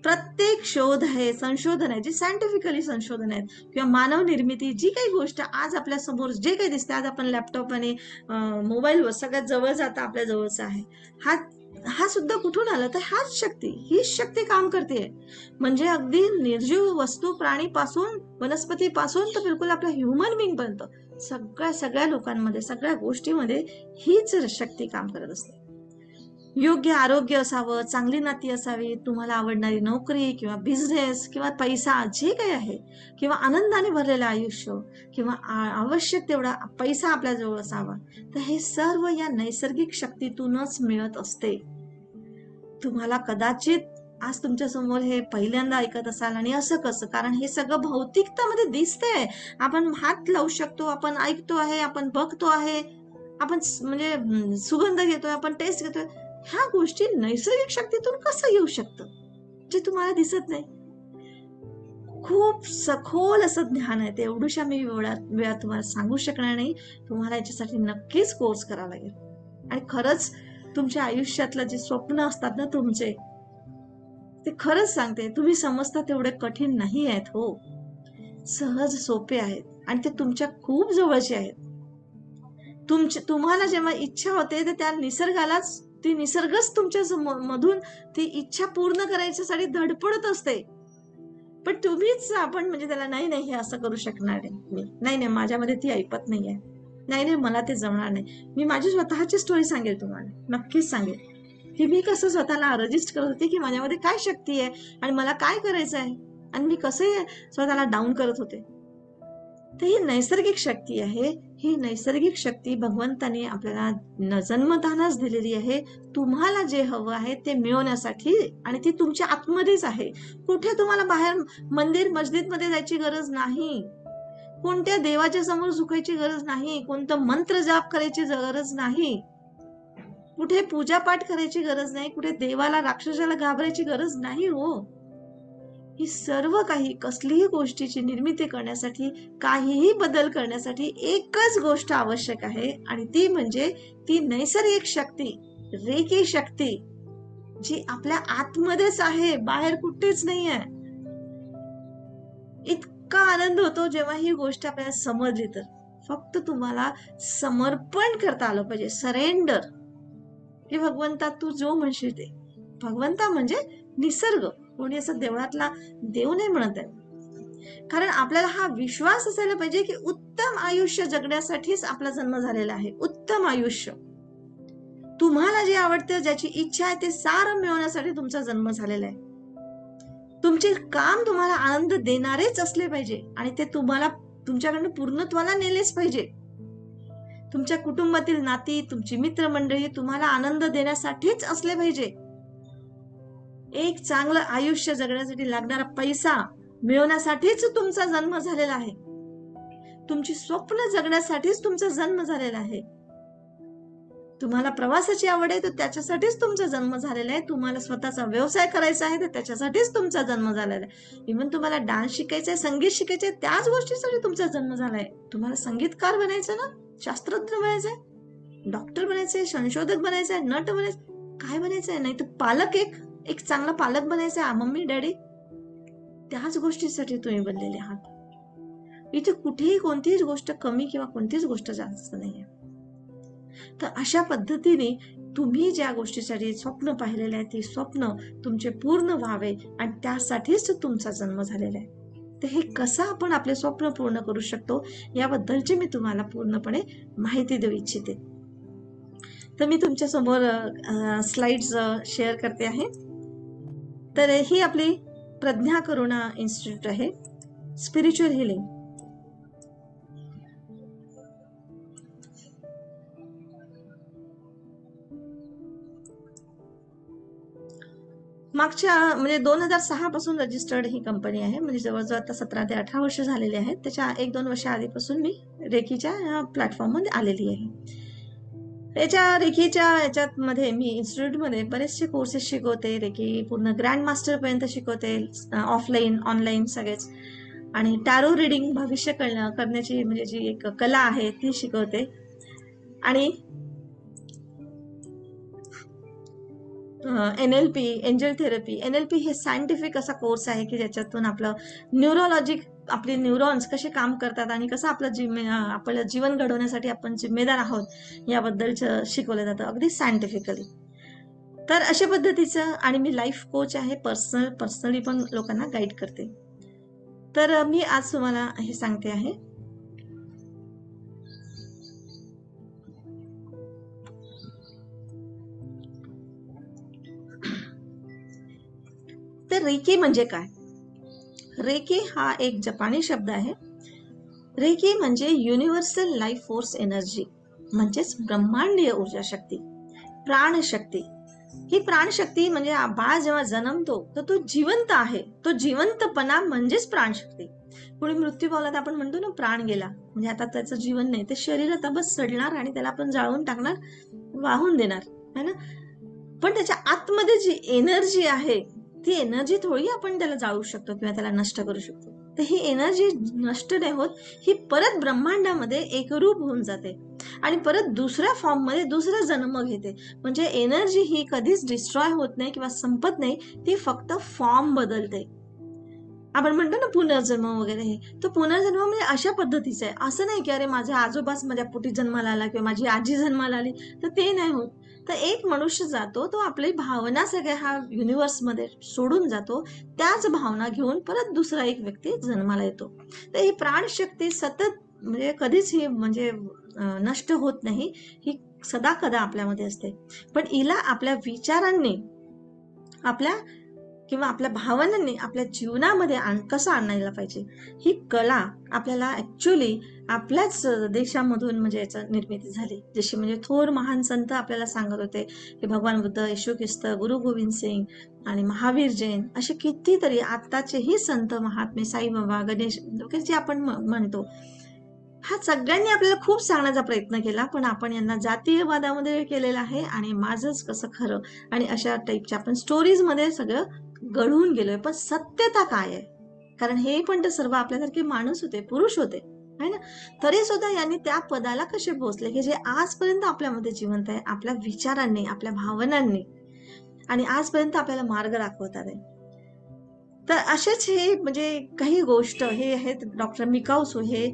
प्रत्येक शोध आहे, संशोधन आहे, जे सायंटिफिकली संशोधन आहेत किंवा मानव निर्मिती जी काही गोष्ट आज आपल्या समोर जे काही दिसते, आज आपण लॅपटॉप आणि मोबाईलवर सगळ्यात जवळ जाता आपल्या जवळच आहे. हा हा सुद्धा कुठून आला तर हाच शक्ती, हीच शक्ती काम करते. म्हणजे अगदी निर्जीव वस्तू प्राणी पासून वनस्पती पासून तर बिलकुल आपल्या ह्युमन बिंग पर्यंत सगळ्या सगळ्या लोकांमध्ये सगळ्या गोष्टीमध्ये हीच शक्ती काम करत असते. योग्य आरोग्य असावं, चांगली नाती असावी, तुम्हाला आवडणारी नोकरी किंवा बिझनेस किंवा पैसा जे काही आहे किंवा आनंदाने भरलेलं आयुष्य किंवा आवश्यक तेवढा पैसा आपल्या जवळ असावा, तर हे सर्व या नैसर्गिक शक्तीतूनच मिळत असते. तुम्हाला कदाचित आज तुमच्या समोर हे पहिल्यांदा ऐकत असाल आणि असं कसं, कारण हे सगळं भौतिकतामध्ये दिसतंय. आपण हात लावू शकतो, आपण ऐकतो आहे, आपण बघतो आहे, आपण म्हणजे सुगंध घेतोय, आपण टेस्ट घेतोय. ह्या गोष्टी नैसर्गिक शक्तीतून कसं येऊ शकतं जे तुम्हाला दिसत नाही. खूप सखोल असं ज्ञान आहे ते, एवढ्याशा मी वेळात तुम्हाला सांगू शकणार नाही. तुम्हाला याच्यासाठी नक्कीच कोर्स करावा लागेल. आणि खरंच तुमच्या आयुष्यातलं जे स्वप्न असतात ना तुमचे, ते खरंच सांगते तुम्ही समजता तेवढे कठीण नाही आहेत. हो, सहज सोपे आहेत आणि ते तुमच्या खूप जवळचे आहेत. तुम्हाला जेव्हा इच्छा होते तर त्या निसर्गालाच, ती निसर्गच तुमच्या मधून ती इच्छा पूर्ण करायच्यासाठी धडपडत असते. पण तुम्हीच आपण म्हणजे त्याला नाही नाही हे असं करू शकणार नाही मी, नाही नाही माझ्यामध्ये ती ऐपत नाहीये, नाही नाही मला ते जमणार नाही. मी माझी स्वतःची स्टोरी सांगेल तुम्हाला, नक्कीच सांगेल की मी कसं स्वतःला रजिस्ट करत होते की माझ्यामध्ये काय शक्ती आहे आणि मला काय करायचं आहे आणि मी कसे स्वतःला डाऊन करत होते. तर ही नैसर्गिक शक्ती आहे. ही नैसर्गिक शक्ती भगवंताने आपल्याला जन्मतानाच दिलेली आहे. तुम्हाला जे हवं आहे ते मिळवण्यासाठी आणि ती तुमच्या आतमध्येच आहे. कुठे तुम्हाला बाहेर मंदिर मस्जिदमध्ये जायची गरज नाही. कोणत्या देवाच्या समोर झुकायची गरज नाही. कोणतं मंत्र जाप करायची गरज नाही. कुठे पूजापाठ करायची गरज नाही. कुठे देवाला राक्षसाला घाबरायची गरज नाही हो. ही सर्व काही कसलीही गोष्टीची निर्मिती करण्यासाठी, काहीही बदल करण्यासाठी एकच गोष्ट आवश्यक आहे आणि ती म्हणजे ती नैसर्गिक शक्ती, रेकी शक्ती, जी आपल्या आतमध्येच आहे, बाहेर कुठेच नाहीये. इतका आनंद होतो जेव्हा ही गोष्ट आपल्याला समजली तर. फक्त तुम्हाला समर्पण करता आलं पाहिजे, सरेंडर, की भगवंता तू जो म्हणशील ते. भगवंता म्हणजे निसर्ग, कोणी असं देवळातला देव नाही म्हणत आहे. कारण आपल्याला हा विश्वास असायला पाहिजे की उत्तम आयुष्य जगण्यासाठीच आपला जन्म झालेला आहे. उत्तम आयुष्य, तुम्हाला जे आवडतं, ज्याची इच्छा आहे ते सारं मिळवण्यासाठी तुमचा जन्म झालेला आहे. तुमचे काम तुम्हाला आनंद देणारेच असले पाहिजे आणि ते तुम्हाला तुमच्याकडनं पूर्णत्वाला नेलेच पाहिजे. तुमच्या कुटुंबातील नाती, तुमची मित्रमंडळी तुम्हाला आनंद देण्यासाठीच असले पाहिजे. एक चांगलं आयुष्य जगण्यासाठी लागणारा पैसा मिळवण्यासाठीच तुमचा जन्म झालेला आहे. तुमची स्वप्न जगण्यासाठीच तुमचा जन्म झालेला आहे. तुम्हाला प्रवासाची आवड आहे तर त्याच्यासाठीच तुमचा जन्म झालेला आहे. तुम्हाला स्वतःचा व्यवसाय करायचा आहे तर त्याच्यासाठीच तुमचा जन्म झालेला आहे. इव्हन तुम्हाला डान्स शिकायचा आहे, संगीत शिकायचं आहे, त्याच गोष्टीसाठी तुमचा जन्म झालाय. तुम्हाला संगीतकार बनायचं ना, शास्त्रज्ञ बनायचंय, डॉक्टर बनायचंय, संशोधक बनायचंय, नट बनायचंय, काय बनायचंय, नाही तर पालक, एक चांगला पालक बनायचंय, मम्मी डॅडी, त्याच गोष्टीसाठी तुम्ही बनलेले आहात. इथे कुठेही कोणतीच गोष्ट कमी किंवा कोणतीच गोष्ट जास्त नाहीये. तर अशा पद्धतीने तुम्ही ज्या गोष्टीसाठी स्वप्न पाहिलेलं आहे ते स्वप्न तुमचे पूर्ण व्हावे आणि त्यासाठीच तुमचा जन्म झालेला आहे. तर हे कसं आपण आपले स्वप्न पूर्ण करू शकतो याबद्दलची मी तुम्हाला पूर्णपणे माहिती देऊ इच्छिते. तर मी तुमच्या समोर स्लाइड्स शेअर करते आहे. तर ही आपली प्रज्ञा करुणा इन्स्टिट्यूट आहे, स्पिरिच्युअल हिलिंग. मागच्या म्हणजे 2006 पासून रजिस्टर्ड ही कंपनी आहे. म्हणजे जवळजवळ आता 17 ते 18 वर्ष झालेले आहेत. त्याच्या 1-2 वर्ष आधीपासून मी रेकीच्या या प्लॅटफॉर्ममध्ये आलेली आहे. त्याच्या रेकीच्या याच्यात मध्ये मी इन्स्टिट्यूटमध्ये बरेचसे कोर्सेस शिकवते. रेकी पूर्ण ग्रँड मास्टर पर्यंत शिकवते, ऑफलाईन ऑनलाईन सगळेच. आणि टॅरो रिडिंग भविष्य करण्याची म्हणजे जी एक कला आहे ती शिकवते. आणि NLP, एंजल थेरपी. NLP हे सायंटिफिक असा कोर्स आहे की ज्याच्यातून आपलं न्यूरोलॉजिक, आपले न्यूरॉन्स कसे काम करतात आणि कसं आपलं जीवन घडवण्यासाठी आपण जिम्मेदार आहोत याबद्दलचं शिकवलं जातं अगदी सायंटिफिकली. तर अशा पद्धतीचं. आणि मी लाईफ कोच आहे, पर्सनली पण लोकांना गाईड करते. तर मी आज तुम्हाला हे सांगते आहे. तर रेकी म्हणजे काय? रेकी हा एक जपानी शब्द आहे. रेकी म्हणजे युनिव्हर्सल लाईफ फोर्स एनर्जी, म्हणजेच ब्रह्मांडीय ऊर्जा शक्ती, प्राणशक्ती. ही प्राणशक्ती म्हणजे बाळ जेव्हा जन्मतो तर तो जिवंत आहे. तो जिवंतपणा म्हणजेच प्राणशक्ती. कोणी मृत्यू पावला तर आपण म्हणतो ना प्राण गेला, म्हणजे आता त्याचं जीवन नाही, ते शरीर आता बस सडणार आणि त्याला आपण जाळून टाकणार, वाहून देणार, है ना. पण त्याच्या आतमध्ये जी एनर्जी आहे ती एनर्जी थोडी आपण त्याला जाळू शकतो किंवा त्याला नष्ट करू शकतो. तर ही एनर्जी नष्ट नाही होत, ही परत ब्रह्मांडामध्ये एकरूप होऊन जाते आणि परत दुसऱ्या फॉर्म मध्ये दुसरा जन्म घेते. म्हणजे एनर्जी ही कधीच डिस्ट्रॉय होत नाही किंवा संपत नाही, ती फक्त फॉर्म बदलते. आपण म्हणतो ना पुनर्जन्म वगैरे, हे तो पुनर्जन्म म्हणजे अशा पद्धतीचा आहे. असं नाही की अरे माझ्या आजोबाच माझ्या पोटी जन्माला आला किंवा माझी आजी जन्माला आली, तर ते नाही होत. तर एक मनुष्य जातो, तो आपली भावना सगळ्या हा युनिव्हर्स मध्ये सोडून जातो, त्याच भावना घेऊन परत दुसरा एक व्यक्ती जन्माला येतो. तर ही प्राणशक्ती सतत म्हणजे कधीच ही म्हणजे नष्ट होत नाही, ही सदा कदा आपल्यामध्ये असते. पण हिला आपल्या विचारांनी, आपल्या किंवा आपल्या भावनांनी आपल्या जीवनामध्ये कसं आणायला पाहिजे, ही कला आपल्याला ऍक्च्युली आपल्याच देशामधून म्हणजे याचं निर्मिती झाली. जशी म्हणजे थोर महान संत आपल्याला सांगत होते की भगवान बुद्ध, येशू ख्रिस्त, गुरु गोविंद सिंग आणि महावीर जैन असे कितीतरी आत्ताचेही संत महात्मे, साईबाबा, गणेश वगैरे जे आपण म्हणतो, हा सगळ्यांनी आपल्याला खूप सांगण्याचा प्रयत्न केला, पण आपण यांना जातीयवादामध्ये केलेला आहे आणि माझंच कसं खरं आणि अशा टाईपच्या आपण स्टोरीज मध्ये सगळं गढून गेलोय. पण सत्यता काय आहे? कारण हे पण तर सर्व आपल्यासारखे माणूस होते, पुरुष होते, है ना. तरी सुद्धा यांनी त्या पदाला कसे पोहोचले की जे आजपर्यंत आपल्यामध्ये जिवंत आहे, आपल्या विचारांनी, आपल्या भावनांनी, आणि आजपर्यंत आपल्याला मार्ग दाखवतात आहे. तर असेच हे म्हणजे काही गोष्ट हे आहेत. डॉक्टर मिकाउसो हे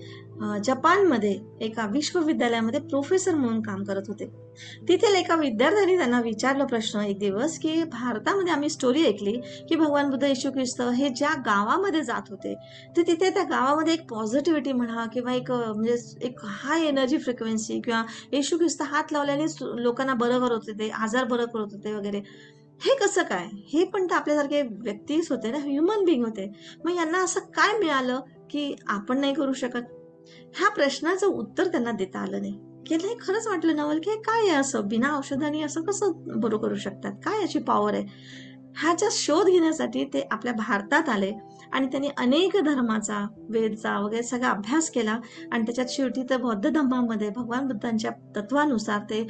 जपानमध्ये एका विश्वविद्यालयामध्ये प्रोफेसर म्हणून काम करत होते. तिथेल एका विद्यार्थ्याने त्यांना विचारलं प्रश्न एक दिवस की भारतामध्ये आम्ही स्टोरी ऐकली की भगवान बुद्ध, येशू ख्रिस्त हे ज्या गावामध्ये जात होते, तर तिथे त्या गावामध्ये एक पॉझिटिव्हिटी म्हणा किंवा एक म्हणजे एक हाय एनर्जी फ्रिक्वेन्सी, किंवा येशू ख्रिस्त हात लावल्याने लोकांना बरं करत होते, आजार बरं करत होते वगैरे. हे कसं काय? हे पण तर आपल्यासारखे व्यक्तीच होते ना, ह्युमन बिंग होते. मग यांना असं काय मिळालं की आपण नाही करू शकत? ह्या प्रश्नाचं उत्तर त्यांना देता आलं नाही. की नाही, खरंच वाटलं नवल की काय आहे असं, बिना औषधाने असं कसं बरं करू शकतात, काय याची पॉवर आहे? ह्याचा शोध घेण्यासाठी ते आपल्या भारतात आले आणि त्यांनी अनेक धर्माचा, वेदचा वगैरे सगळा अभ्यास केला आणि त्याच्यात शेवटी तर बौद्ध धर्मामध्ये भगवान बुद्धांच्या तत्वानुसार ते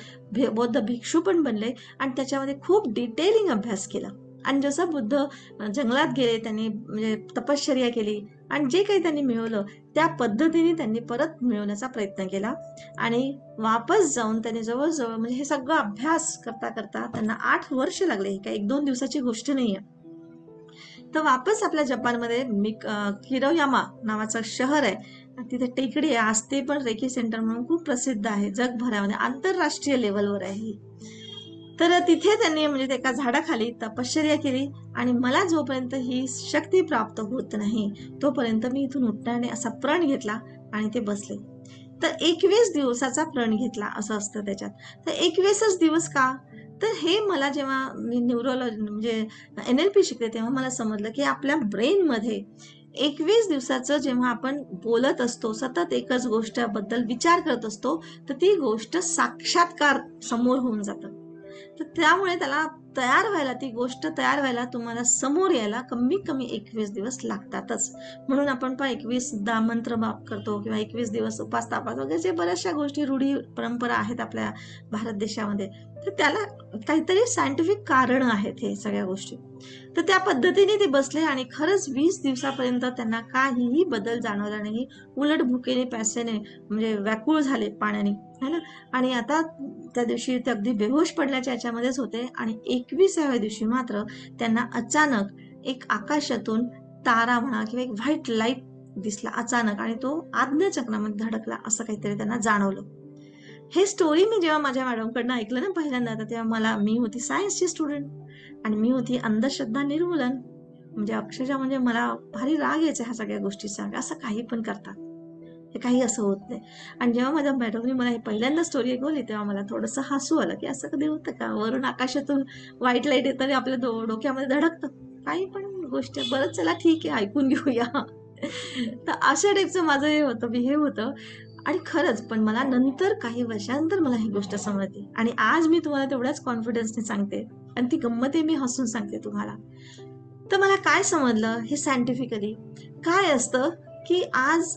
बौद्ध भिक्षू पण बनले आणि त्याच्यामध्ये खूप डिटेलिंग अभ्यास केला. आणि जसं बुद्ध जंगलात गेले, त्यांनी म्हणजे तपश्चर्या केली आणि जे काही त्यांनी मिळवलं त्या पद्धतीने त्यांनी परत मिळवण्याचा प्रयत्न केला. आणि वापस जाऊन त्यांनी जवळजवळ म्हणजे हे सगळं अभ्यास करता करता त्यांना 8 वर्ष लागले. ही काही 1-2 दिवसाची गोष्ट नाहीये. तर वापस आपल्या जपानमध्ये किरोयामा नावाचं शहर आहे, तिथे टेकडी आहे. आज ते पण रेकी सेंटर म्हणून खूप प्रसिद्ध आहे जगभरामध्ये, आंतरराष्ट्रीय लेवलवर आहे ही. तर तिथे त्यांनी म्हणजे एका झाडाखाली तपश्चर्या केली आणि मला जोपर्यंत ही शक्ती प्राप्त होत नाही तोपर्यंत मी इथून उठणार नाही असा प्रण घेतला आणि ते बसले. तर 21 दिवसाचा प्रण घेतला असं असतं त्याच्यात. तर 21च दिवस का? तर हे मला जेव्हा मी न्यूरोलॉजी म्हणजे NLP शिकले तेव्हा मला समजलं की आपल्या ब्रेनमध्ये 21 दिवसाचं जेव्हा आपण बोलत असतो, सतत एकच गोष्टबद्दल विचार करत असतो, तर ती गोष्ट साक्षात्कार समोर होऊन जातं. तर त्यामुळे त्याला तयार व्हायला, ती गोष्ट तयार व्हायला तुम्हाला समोर यायला कमीत कमी 21 दिवस लागतातच. म्हणून आपण 21 दा मंत्र बाप करतो किंवा 21 दिवस उपास तापास वगैरे जे बऱ्याचशा गोष्टी रूढी परंपरा आहेत आपल्या भारत देशामध्ये. तर त्याला काहीतरी सायंटिफिक कारण आहेत हे सगळ्या गोष्टी. तर त्या पद्धतीने ते बसले आणि खरंच 20 दिवसापर्यंत त्यांना काहीही बदल जाणवला नाही. उलट भुकेने प्यासेने म्हणजे व्याकुळ झाले पाण्याने, है ना. आणि आता त्या दिवशी ते अगदी बेहोश पडल्याच्या याच्यामध्येच होते आणि 21व्या दिवशी मात्र त्यांना अचानक एक आकाशातून तारा म्हणा किंवा एक व्हाईट लाईट दिसला अचानक आणि तो आज्ञाचक्रामध्ये धडकला असं काहीतरी त्यांना जाणवलं. हे स्टोरी मी जेव्हा माझ्या मॅडमकडनं ऐकलं ना पहिल्यांदा, तेव्हा मी होती सायन्सची स्टुडंट आणि मी होती अंधश्रद्धा निर्मूलन. म्हणजे अक्षरशः म्हणजे मला भारी राग यायचा ह्या सगळ्या गोष्टीचा, असं काही पण करतात, हे काही असं होत नाही. आणि जेव्हा माझ्या मॅडमने मला हे पहिल्यांदा स्टोरी ऐकवली तेव्हा मला थोडंसं हसू आलं की असं कधी होतं का, वरून आकाशातून व्हाईट लाईट येतं आणि आपल्या डोक्यामध्ये धडकतं, काही पण गोष्ट. बरं चला ठीक आहे, ऐकून घेऊया. तर अशा टाईपचं माझं हे होतं, बिहेव होतं. आणि खरंच पण मला नंतर काही वर्षानंतर मला ही गोष्ट समजली आणि आज मी तुम्हाला तेवढ्याच कॉन्फिडन्सने सांगते आणि ती गंमत आहे, मी हसून सांगते तुम्हाला. तर मला काय समजलं हे सायंटिफिकली काय असतं की आज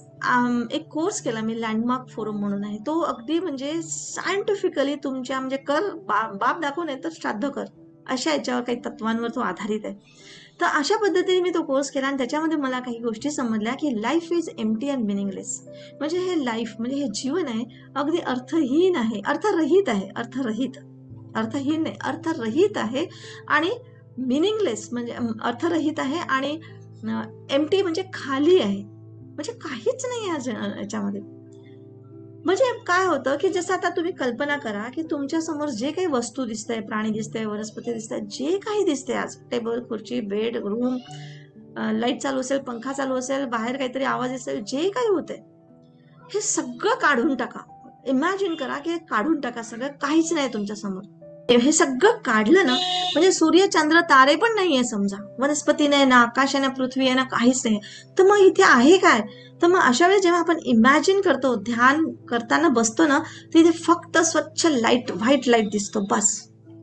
एक कोर्स केला मी, लँडमार्क फोरम म्हणून आहे तो. अगदी म्हणजे सायंटिफिकली तुमच्या म्हणजे कर बाप दाखव नाही तर श्राद्ध कर, अशा याच्यावर काही तत्वांवर तो आधारित आहे. तर अशा पद्धतीने मी तो कोर्स केला आणि त्याच्यामध्ये मला काही गोष्टी समजल्या की life is empty and meaningless. म्हणजे हे लाईफ म्हणजे हे जीवन आहे अगदी अर्थहीन आहे, अर्थरहित आहे, अर्थहीन नाही, अर्थरहित आहे आणि मिनिंगलेस म्हणजे अर्थरहित आहे आणि एम्प्टी म्हणजे खाली आहे, म्हणजे काहीच नाही याच्यामध्ये. म्हणजे काय होतं की जसं आता तुम्ही कल्पना करा की तुमच्या समोर जे काही वस्तू दिसतंय, प्राणी दिसतंय, वनस्पती दिसतंय, जे काही दिसतंय आज, टेबल, खुर्ची, बेड, रूम, लाईट चालू असेल, पंखा चालू असेल, बाहेर काहीतरी आवाज असेल, जे काही होतंय हे सगळं काढून टाका. इमॅजिन करा की काढून टाका सगळं, काहीच नाही तुमच्या समोर. हे सगळं काढलं ना म्हणजे सूर्य, चंद्र, तारे पण नाहीये समजा, वनस्पती नाही ना, आकाश आहे ना, पृथ्वी आहे ना, काहीच नाही. तर मग इथे आहे काय? तर मग अशा वेळेस जेव्हा आपण इमॅजिन करतो, ध्यान करताना बसतो ना, तिथे फक्त स्वच्छ लाईट, व्हाईट लाईट दिसतो बस.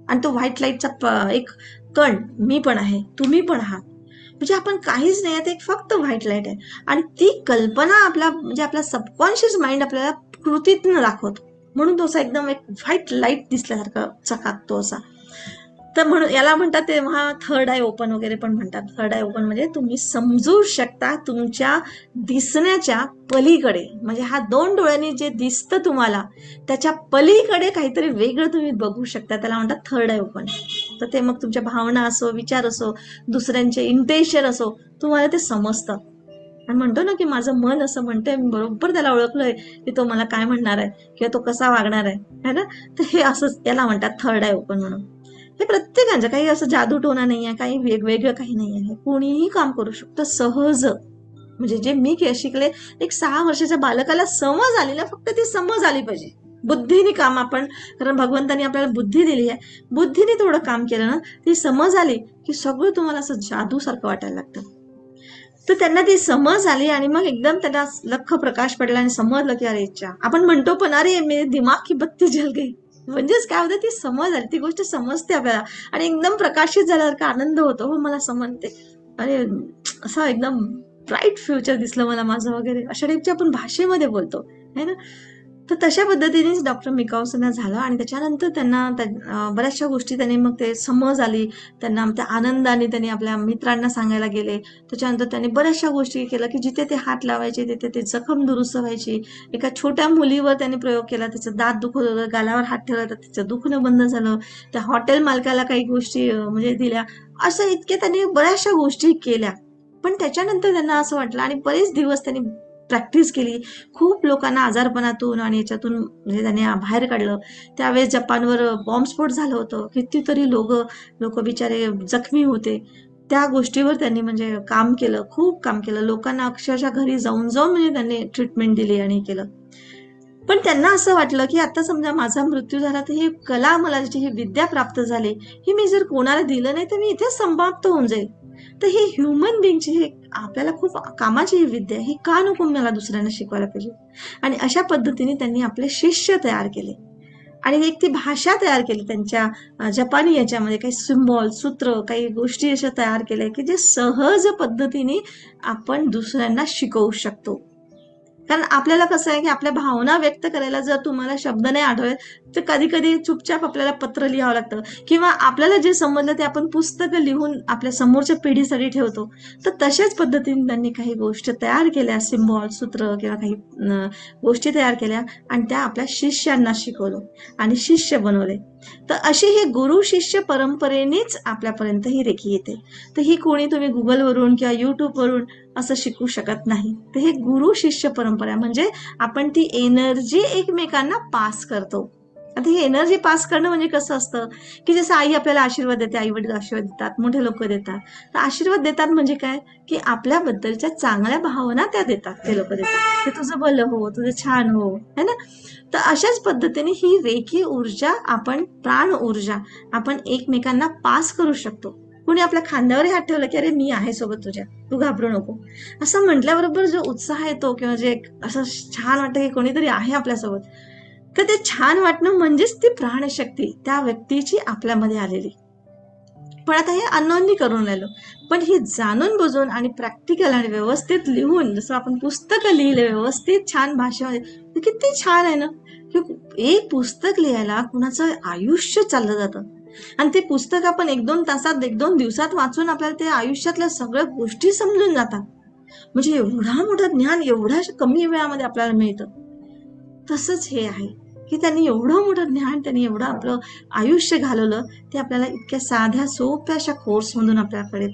आणि तो व्हाईट लाईटचा एक कण मी पण आहे, तुम्ही पण आहात. म्हणजे आपण काहीच नाही, ते फक्त व्हाईट लाईट आहे. आणि ती कल्पना आपला म्हणजे आपला सबकॉन्शियस माइंड आपल्याला कृतीतनं दाखवतो. म्हणून तो असा एकदम एक व्हाईट लाईट दिसल्यासारखा चकाकतो असा. तर म्हणून याला म्हणतात तेव्हा थर्ड आय ओपन वगैरे पण म्हणतात. थर्ड आय ओपन म्हणजे तुम्ही समजू शकता तुमच्या दिसण्याच्या पलीकडे, म्हणजे हा 2 डोळ्यांनी जे दिसतं तुम्हाला त्याच्या पलीकडे काहीतरी वेगळं तुम्ही बघू शकता, त्याला म्हणतात थर्ड आय ओपन. तर ते मग तुमच्या भावना असो, विचार असो, दुसऱ्यांचे इंटेन्शन असो, तुम्हाला ते समजतं. आणि म्हणतो ना की माझं मन असं म्हणतंय, मी बरोबर त्याला ओळखलंय की तो मला काय म्हणणार आहे किंवा तो कसा वागणार आहे, है ना. तर हे असंच याला म्हणतात थर्ड आय ओपन म्हणून. हे प्रत्येकाचं काही असं जादू टोना नाहीये, काही वेगवेगळं काही नाही आहे, कोणीही काम करू शकतं सहज. म्हणजे जे मी शिकले, एक 6 वर्षाच्या बालकाला समज आली ना, फक्त ती समज आली पाहिजे. बुद्धीने काम आपण, कारण भगवंतानी आपल्याला बुद्धी दिली आहे, बुद्धीने थोडं काम केलं ना, ती समज आली की सगळं तुम्हाला असं जादू सारखं वाटायला लागतं. तर त्यांना ती समज आली आणि मग एकदम त्यांना लख्ख प्रकाश पडला आणि समजलं की अरे इच्छा, आपण म्हणतो पण अरे मेरे दिमाग की बत्ती जल गई. म्हणजेच काय होतं, ती समज आली, ती गोष्ट समजते आपल्याला आणि एकदम प्रकाशित झाल्यासारखा आनंद होतो. हो मला समजते, अरे असं एकदम ब्राईट फ्युचर दिसलं मला माझं वगैरे, अशा टाईपच्या आपण भाषेमध्ये बोलतो है ना. तर तशा पद्धतीनेच डॉक्टर मिकावसना झालं आणि त्याच्यानंतर त्यांना बऱ्याचशा गोष्टी त्यांनी मग ते समज आली त्यांना. त्या आनंदाने त्यांनी आपल्या मित्रांना सांगायला गेले. त्याच्यानंतर त्यांनी बऱ्याचशा गोष्टी केल्या की जिथे ते हात लावायचे तिथे ते जखम दुरुस्त व्हायची. एका छोट्या मुलीवर त्यांनी प्रयोग केला, तिचं दात दुखत होतं, गालावर हात ठेवला तर तिचं दुखणं बंद झालं. त्या हॉटेल मालकाला काही गोष्टी म्हणजे दिल्या. असं इतके त्यांनी बऱ्याचशा गोष्टी केल्या. पण त्याच्यानंतर त्यांना असं वाटलं आणि बरेच दिवस त्यांनी प्रॅक्टिस केली, खूप लोकांना आजारपणातून आणि याच्यातून म्हणजे त्यांनी बाहेर काढलं. त्यावेळेस जपानवर बॉम्बस्फोट झालं होतं, कितीतरी लोक बिचारे जखमी होते. त्या गोष्टीवर त्यांनी म्हणजे काम केलं, खूप काम केलं. लोकांना अक्षरशः घरी जाऊन जाऊन म्हणजे त्यांनी ट्रीटमेंट दिली आणि केलं. पण त्यांना असं वाटलं की आता समजा माझा मृत्यू झाला तर ही कला, मला जी ही विद्या प्राप्त झाली, ही मी जर कोणाला दिलं नाही तर मी इथेच समाप्त होऊन जाईल. तर ही ह्युमन बिंगची ही आपल्याला खूप कामाची ही विद्या, ही का नको मला दुसऱ्यांना शिकवायला पाहिजे. आणि अशा पद्धतीने त्यांनी आपले शिष्य तयार केले आणि एक ती भाषा तयार केली त्यांच्या जपानी याच्यामध्ये, काही सिम्बॉल, सूत्र, काही गोष्टी अशा तयार केल्या की जे सहज पद्धतीने आपण दुसऱ्यांना शिकवू शकतो. कारण आपल्याला कसं आहे की आपल्या भावना व्यक्त करायला जर तुम्हाला शब्द नाही आठवत तर कधी कधी चुपचाप आपल्याला पत्र लिहावं लागतं, किंवा आपल्याला जे समजलं ते आपण पुस्तकं लिहून आपल्या समोरच्या पिढीसाठी ठेवतो. तर तशाच पद्धतीने त्यांनी काही गोष्टी तयार केल्या, सिम्बॉल, सूत्र किंवा काही गोष्टी तयार केल्या आणि त्या आपल्या शिष्यांना शिकवलं आणि शिष्य बनवले. तर अशी ही गुरु शिष्य परंपरेनेच आपल्यापर्यंत ही रेखी येते. तर ही कोणी तुम्ही गुगलवरून किंवा युट्यूबवरून असं शिकू शकत नाही. तर हे गुरु शिष्य परंपरा म्हणजे आपण ती एनर्जी एकमेकांना पास करतो. आता ही एनर्जी पास करणं म्हणजे कसं असतं की जसं आई आपल्याला आशीर्वाद देते, आई वडील आशीर्वाद देतात, मोठे लोक देतात. तर आशीर्वाद देतात म्हणजे काय की आपल्याबद्दलच्या चांगल्या भावना त्या देतात, ते लोक देतात, ते तुझं भलं हो, तुझं छान हो, है ना. तर अशाच पद्धतीने ही रेखी ऊर्जा, आपण प्राण ऊर्जा आपण एकमेकांना पास करू शकतो. कोणी आपल्या खांद्यावरही हात ठेवला की अरे मी आहे सोबत तुझ्या, तू घाबरू नको, असं म्हटल्याबरोबर जो उत्साह येतो किंवा जे असं छान वाटतं की कोणीतरी आहे आपल्यासोबत, तर ते छान वाटणं म्हणजेच ती प्राणशक्ती त्या व्यक्तीची आपल्यामध्ये आलेली. पण आता हे अननोनली करून राहिलो. पण हे जाणून बुजून आणि प्रॅक्टिकल आणि व्यवस्थित लिहून, जसं आपण पुस्तकं लिहिले व्यवस्थित छान भाषेमध्ये, किती छान आहे ना. एक पुस्तक लिहायला कुणाचं आयुष्य चाललं जातं आणि ते पुस्तक आपण 1-2 तासात, 1-2 दिवसात वाचून आपल्याला ते आयुष्यातल्या सगळ्या गोष्टी समजून जातात. म्हणजे एवढा मोठं ज्ञान एवढ्या कमी वेळामध्ये आपल्याला मिळतं. तसंच हे आहे की त्यांनी एवढं मोठं ज्ञान, त्यांनी एवढं आपलं आयुष्य घालवलं, ते आपल्याला इतक्या साध्या सोप्याशा कोर्समधून आपल्याकडे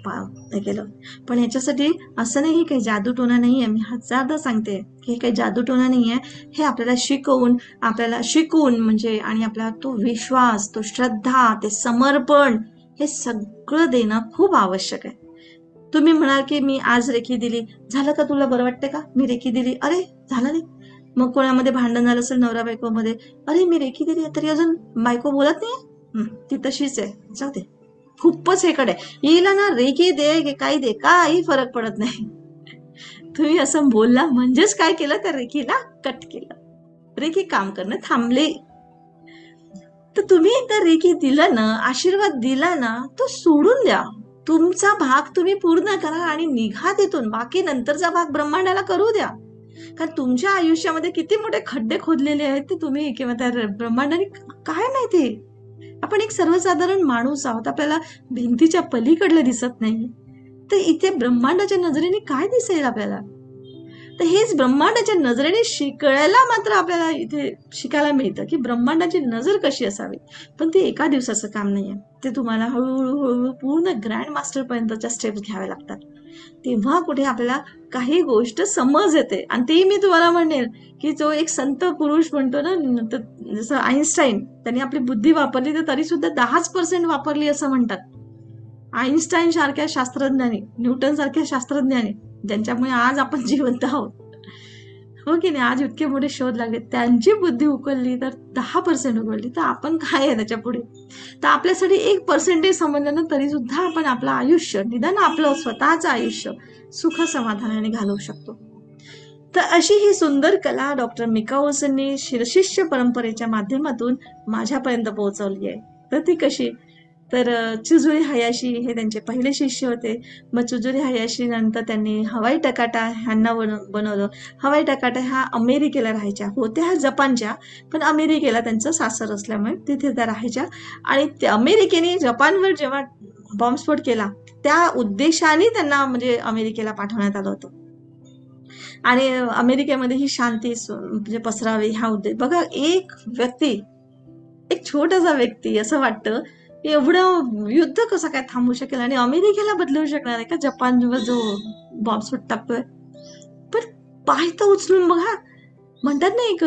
केलं. पण याच्यासाठी असं नाही काही जादूटोना नाहीये. मी हजारदा सांगते की हे काही जादूटोना नाहीये. हे आपल्याला शिकवून म्हणजे आणि आपला तो विश्वास, तो श्रद्धा, ते समर्पण, हे सगळं देणं खूप आवश्यक आहे. तुम्ही म्हणाल की मी आज रेखी दिली, झालं का, तुला बरं वाटतंय का, मी रेखी दिली, अरे झालं नाही. मग कोणामध्ये भांडण झालं असेल नवरा बायको मध्ये, अरे मी रेखी दिली तरी अजून बायको बोलत नाही, ती तशीच आहे, जाऊ दे, खूपच हेकडे येईल ना, रेखी दे की काही दे, काही फरक पडत नाही. तुम्ही असं बोलला म्हणजेच काय केलं, त्या रेखीला कट केलं, रेखी काम करणं थांबले. तर तुम्ही एकदा रेखी दिलं ना, आशीर्वाद दिला ना, तो सोडून द्या. तुमचा भाग तुम्ही पूर्ण करा आणि निघा तिथून. बाकी नंतरचा भाग ब्रह्मांडाला करू द्या. कारण तुमच्या आयुष्यामध्ये किती मोठे खड्डे खोदलेले आहेत ते तुम्ही किंवा त्या ब्रह्मांडाने काय माहिती. आपण एक सर्वसाधारण माणूस आहोत, आपल्याला भिंतीच्या पलीकडलं दिसत नाही. तर इथे ब्रह्मांडाच्या नजरेने काय दिसेल आपल्याला. तर हेच ब्रह्मांडाच्या नजरेने शिकायला मात्र आपल्याला इथे शिकायला मिळतं की ब्रह्मांडाची नजर कशी असावी. पण ते एका दिवसाचं काम नाहीये. ते तुम्हाला हळूहळू हळूहळू पूर्ण ग्रँड मास्टर पर्यंतच्या स्टेप्स घ्याव्या लागतात. तेव्हा कुठे आपल्याला काही गोष्ट समज येते. आणि तेही मी तुम्हाला म्हणेल की जो एक संत पुरुष म्हणतो ना, जसं आईन्स्टाईन, त्यांनी आपली बुद्धी वापरली तर तरी सुद्धा 10% वापरली असं म्हणतात. आईन्स्टाईन सारख्या शास्त्रज्ञांनी, न्यूटन सारख्या शास्त्रज्ञांनी, ज्यांच्यामुळे आज आपण जिवंत आहोत, हो की नाही, आज इतके मोठे शोध लागले, त्यांची बुद्धी उकलली तर 10% उकलली, तर आपण काय आहे त्याच्या पुढे. तर आपल्यासाठी 1% समजलं ना तरी सुद्धा आपण आपलं आयुष्य, निदान आपलं स्वतःचं आयुष्य सुख समाधानाने घालवू शकतो. तर अशी ही सुंदर कला डॉक्टर मिका ओल्सननी शिष्य परंपरेच्या माध्यमातून माझ्यापर्यंत पोहोचवली आहे. तर ती कशी, तर चुजुरी हयाशी हे त्यांचे पहिले शिष्य होते. मग चुजुरी हयाशी नंतर त्यांनी हवाई टकाटा ह्यांना बनवलं. हवाई टकाटा ह्या अमेरिकेला राहायच्या होत्या, ह्या जपानच्या, पण अमेरिकेला त्यांचं सासर असल्यामुळे तिथे त्या राहायच्या. आणि अमेरिकेने जपानवर जेव्हा बॉम्बस्फोट केला त्या उद्देशाने त्यांना म्हणजे अमेरिकेला पाठवण्यात आलं होतं. आणि अमेरिकेमध्ये ही शांती म्हणजे पसरावी हा उद्देश. बघा, एक व्यक्ती, एक छोटासा व्यक्ती असं वाटतं एवढं युद्ध कसं काय थांबू शकेल आणि अमेरिकेला बदलू शकणार आहे का जपानवर जो बॉम्बस्फोट टाकतोय. पण पाय तर उचलून बघा. म्हणतात ना एक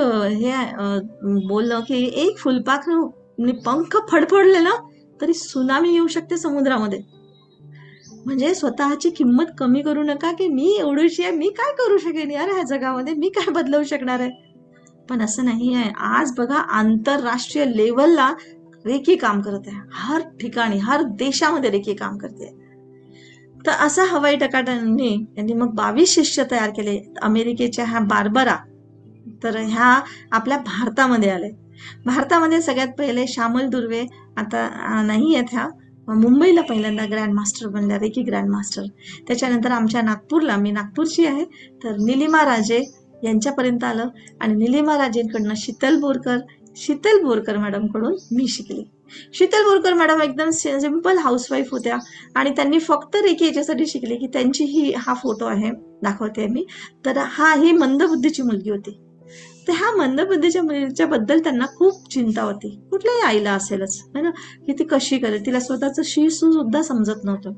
बोललं की एक फुलपाखरू पंख फडफडले ना तरी सुनामी येऊ शकते समुद्रामध्ये. म्हणजे स्वतःची किंमत कमी करू नका की मी एवढीशी आहे, मी काय करू शकेन यार ह्या जगामध्ये, मी काय बदलवू शकणार आहे. पण असं नाही आहे. आज बघा आंतरराष्ट्रीय लेवलला रेकी काम करत आहे. हर ठिकाणी हर देशामध्ये रेकी काम करते. तर असा हवाई टकाटांनी यांनी मग 22 शिष्य तयार केले. अमेरिकेच्या ह्या बार्बरा तर ह्या आपल्या भारतामध्ये आले. भारतामध्ये सगळ्यात पहिले श्यामल दुर्वे आता नाही आहेत ह्या. मुंबईला पहिल्यांदा ग्रँड मास्टर बनल्या, रेकी ग्रँड मास्टर. त्याच्यानंतर आमच्या नागपूरला, मी नागपूरची आहे, तर निलिमा राजे यांच्यापर्यंत आलं. आणि निलिमा राजेंकडनं शीतल बोरकर मॅडम कडून मी शिकले. शीतल बोरकर मॅडम एकदम सिंपल हाऊसवाईफ होत्या आणि त्यांनी फक्त रेकी याच्यासाठी शिकले की त्यांची हा फोटो आहे, दाखवते मी. तर ही मंदबुद्धीची मुलगी होती. तर ह्या मंदबुद्धीच्या मुलीच्या बद्दल त्यांना खूप चिंता होती. कुठल्याही आईला असेलच है ना, की ती कशी करेल, तिला स्वतःचं शिसू सुद्धा समजत नव्हतं.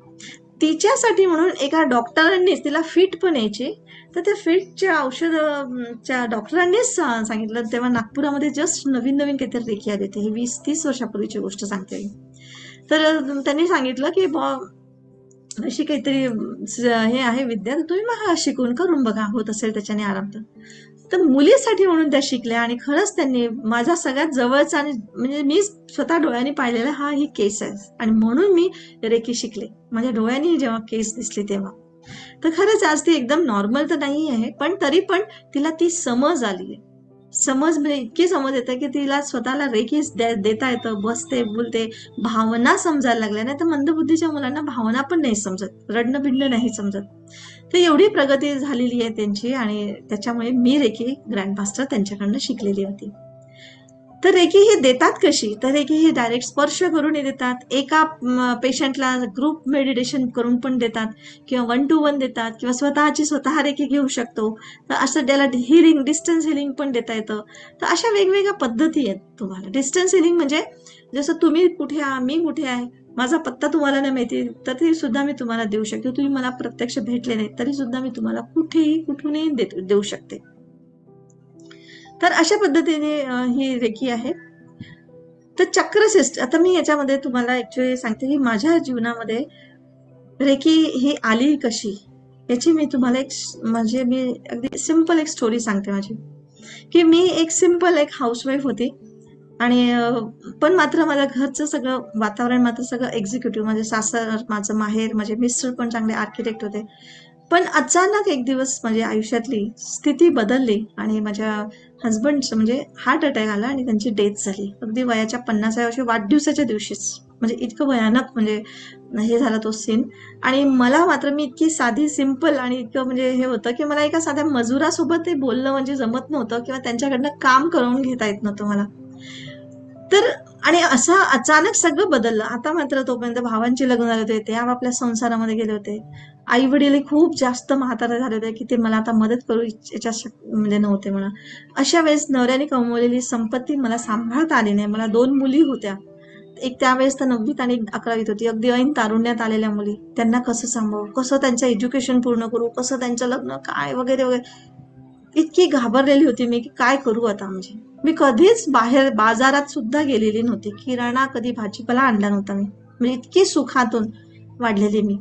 तिच्यासाठी म्हणून एका डॉक्टरांनी तिला फिट पण यायची. तर त्या फिटच्या औषधच्या डॉक्टरांनीच सांगितलं. तेव्हा नागपुरामध्ये जस्ट नवीन नवीन काहीतरी रेकी आले होते. ही 20-30 वर्षापूर्वीची गोष्ट सांगते. तर त्यांनी सांगितलं की अशी काहीतरी हे आहे विद्या, तुम्ही मग शिकून करून बघा, होत असेल त्याच्याने आराम. तर मुलीसाठी म्हणून त्या शिकल्या आणि खरंच त्यांनी माझा सगळ्यात जवळचा आणि म्हणजे मी स्वतः डोळ्यांनी पाहिलेला ही केस आहे आणि म्हणून मी रेकी शिकले. माझ्या डोळ्यांनी जेव्हा केस दिसली तेव्हा. तर खरंच आज ती एकदम नॉर्मल तर नाही आहे, पण तरी पण तिला ती समज आली आहे. समज म्हणजे इतकी समज येते की तिला स्वतःला रेकी देता येतं, बसते, बोलते, भावना समजायला लागल्या. नाही तर मंदबुद्धीच्या मुलांना भावना पण नाही समजत, रडणं बिडणं नाही समजत. तर एवढी प्रगती झालेली आहे त्यांची आणि त्याच्यामुळे मी रेकी ग्रँड मास्टर त्यांच्याकडनं शिकलेली होती. तर रेकी ही देतात कशी, तर रेकी ही डायरेक्ट स्पर्श करून देतात, एका पेशंटला ग्रुप मेडिटेशन करून पण देतात, किंवा 1 to 1 देतात, किंवा स्वतः रेकी घेऊ शकतो. तर असं त्याला हिलिंग, डिस्टन्स हिलिंग पण देता येतं. तर अशा वेगवेगळ्या पद्धती आहेत तुम्हाला. डिस्टन्स हिलिंग म्हणजे जसं तुम्ही कुठे आहात, मी कुठे आहे, माझा पत्ता तुम्हाला नाही माहिती तर ते सुद्धा मी तुम्हाला देऊ शकते. तुम्ही मला प्रत्यक्ष भेटले नाही तरी सुद्धा मी तुम्हाला कुठेही कुठूनही देऊ शकते. तर अशा पद्धतीने ही रेकी आहे. तर चक्रसिस्ट, आता मी याच्यामध्ये तुम्हाला ऍक्च्युअली सांगते की माझ्या जीवनामध्ये रेकी ही आली कशी, याची मी तुम्हाला म्हणजे मी अगदी सिंपल एक स्टोरी सांगते माझी. की मी एक सिंपल एक हाऊसवाईफ होती आणि पण मात्र माझ्या घरचं सगळं वातावरण मात्र सगळं एक्झिक्युटिव्ह, माझे सासर, माझं माहेर, माझे मिस्टर पण चांगले आर्किटेक्ट होते. पण अचानक एक दिवस माझ्या आयुष्यातली स्थिती बदलली आणि माझ्या हस्बंडचं म्हणजे हार्ट अटॅक आला आणि त्यांची डेथ झाली अगदी वयाच्या 50व्या वर्षी, वाढदिवसाच्या दिवशीच. म्हणजे इतकं भयानक म्हणजे हे झाला तो सीन. आणि मला मात्र, मी इतकी साधी सिंपल आणि इतकं म्हणजे हे होतं की मला एका साध्या मजुरासोबत ते बोलणं म्हणजे जमत नव्हतं किंवा त्यांच्याकडनं काम करून घेता येत नव्हतं मला. तर आणि असं अचानक सगळं बदललं. आता मात्र तोपर्यंत भावांचे लग्न झाले होते, ते आपापल्या संसारामध्ये गेले होते. आई वडील खूप जास्त म्हातारे झाले होते की ते मला आता मदत करू याच्या म्हणजे नव्हते मला. अशा वेळेस नवऱ्याने कमवलेली संपत्ती मला सांभाळता आली नाही. मला 2 मुली होत्या, एक त्यावेळेस तर 9वीत आणि 11वीत होती, अगदी ऐन तारुण्यात आलेल्या मुली. त्यांना कसं सांभाळू, कसं त्यांचं एज्युकेशन पूर्ण करू, कसं त्यांचं लग्न काय वगैरे वगैरे. इतकी घाबरलेली होती मी की काय करू आता. म्हणजे मी कधीच बाहेर बाजारात सुद्धा गेलेली नव्हती, किराणा कधी भाजीपाला आणला नव्हता मी. म्हणजे इतकी सुखातून वाढलेली मी.